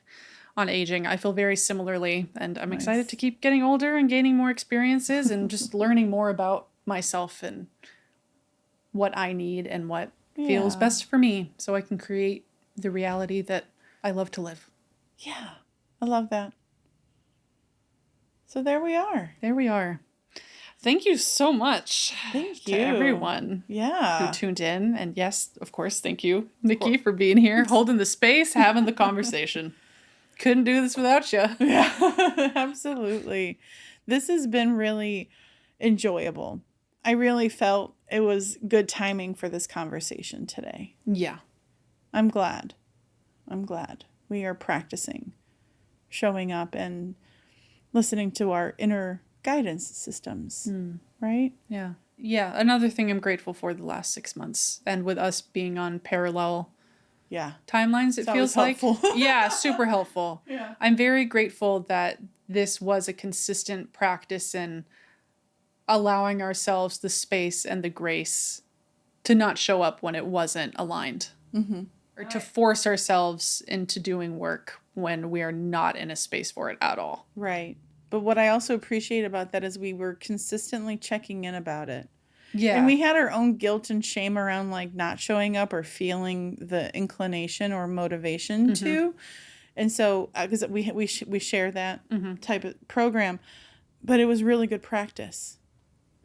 B: on aging. I feel very similarly, and I'm excited to keep getting older and gaining more experiences and just learning more about myself and what I need and what feels
A: Yeah.
B: best for me so I can create the reality that I love to live.
A: Yeah. I love that. So there we are.
B: There we are. Thank you so much.
A: Thank
B: to
A: you.
B: everyone who
A: Yeah.
B: tuned in. And yes, of course, thank you, Nikki, for being here, holding the space, having the conversation. Couldn't do this without you.
A: Yeah. Absolutely. This has been really enjoyable. I really felt it was good timing for this conversation today.
B: Yeah.
A: I'm glad. We are practicing showing up and listening to our inner guidance systems, right?
B: Yeah. Yeah. Another thing I'm grateful for the last 6 months, and with us being on parallel timelines, it feels like. Yeah, super helpful.
A: Yeah.
B: I'm very grateful that this was a consistent practice in allowing ourselves the space and the grace to not show up when it wasn't aligned. Or to force ourselves into doing work when we are not in a space for it at all.
A: Right. But what I also appreciate about that is we were consistently checking in about it.
B: Yeah.
A: And we had our own guilt and shame around like not showing up or feeling the inclination or motivation to. And so, because we share that type of program, but it was really good practice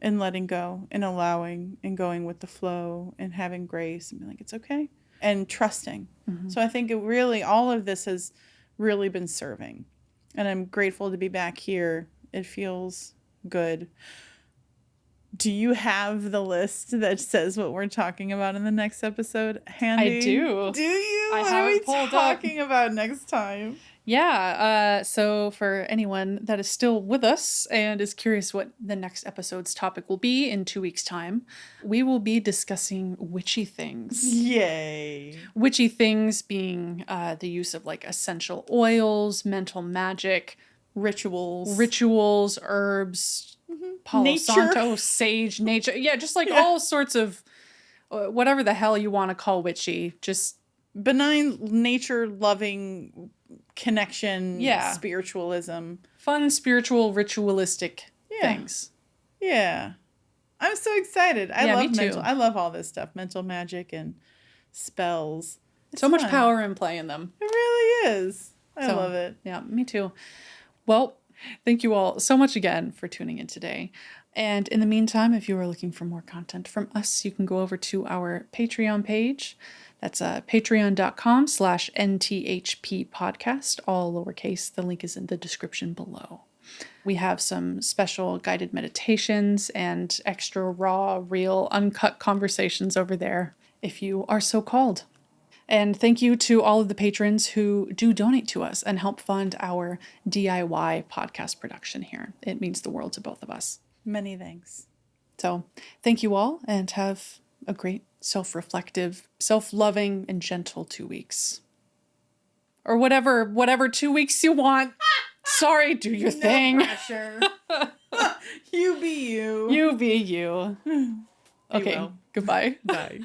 A: in letting go and allowing and going with the flow and having grace and being like, it's okay. And trusting. So I think it really, all of this has really been serving. And I'm grateful to be back here. It feels good. Do you have the list that says what we're talking about in the next episode handy?
B: I do.
A: Do you?
B: I
A: what
B: have
A: are
B: it
A: we
B: pulled
A: talking about next time?
B: Yeah. So for anyone that is still with us and is curious what the next episode's topic will be in 2 weeks' time, we will be discussing witchy things.
A: Yay.
B: Witchy things being the use of like essential oils, mental magic,
A: rituals,
B: herbs, Palo Santo, sage, nature. Yeah, just like all sorts of whatever the hell you want to call witchy. Just
A: benign, nature loving connection, spiritualism.
B: Fun, spiritual, ritualistic things.
A: Yeah. I'm so excited. I love all this stuff. Mental magic and spells.
B: It's so fun. Much power in playing them.
A: It really is. I love it.
B: Yeah, me too. Well, thank you all so much again for tuning in today. And in the meantime, if you are looking for more content from us, you can go over to our Patreon page. That's patreon.com/NTHP podcast, all lowercase. The link is in the description below. We have some special guided meditations and extra raw, real, uncut conversations over there, if you are so called. And thank you to all of the patrons who do donate to us and help fund our DIY podcast production here. It means the world to both of us.
A: Many thanks.
B: So thank you all and have a great self-reflective, self-loving, and gentle 2 weeks. Or whatever 2 weeks you want. Sorry, do your thing.
A: No pressure. You be you.
B: You be you. Okay, goodbye.
A: Bye.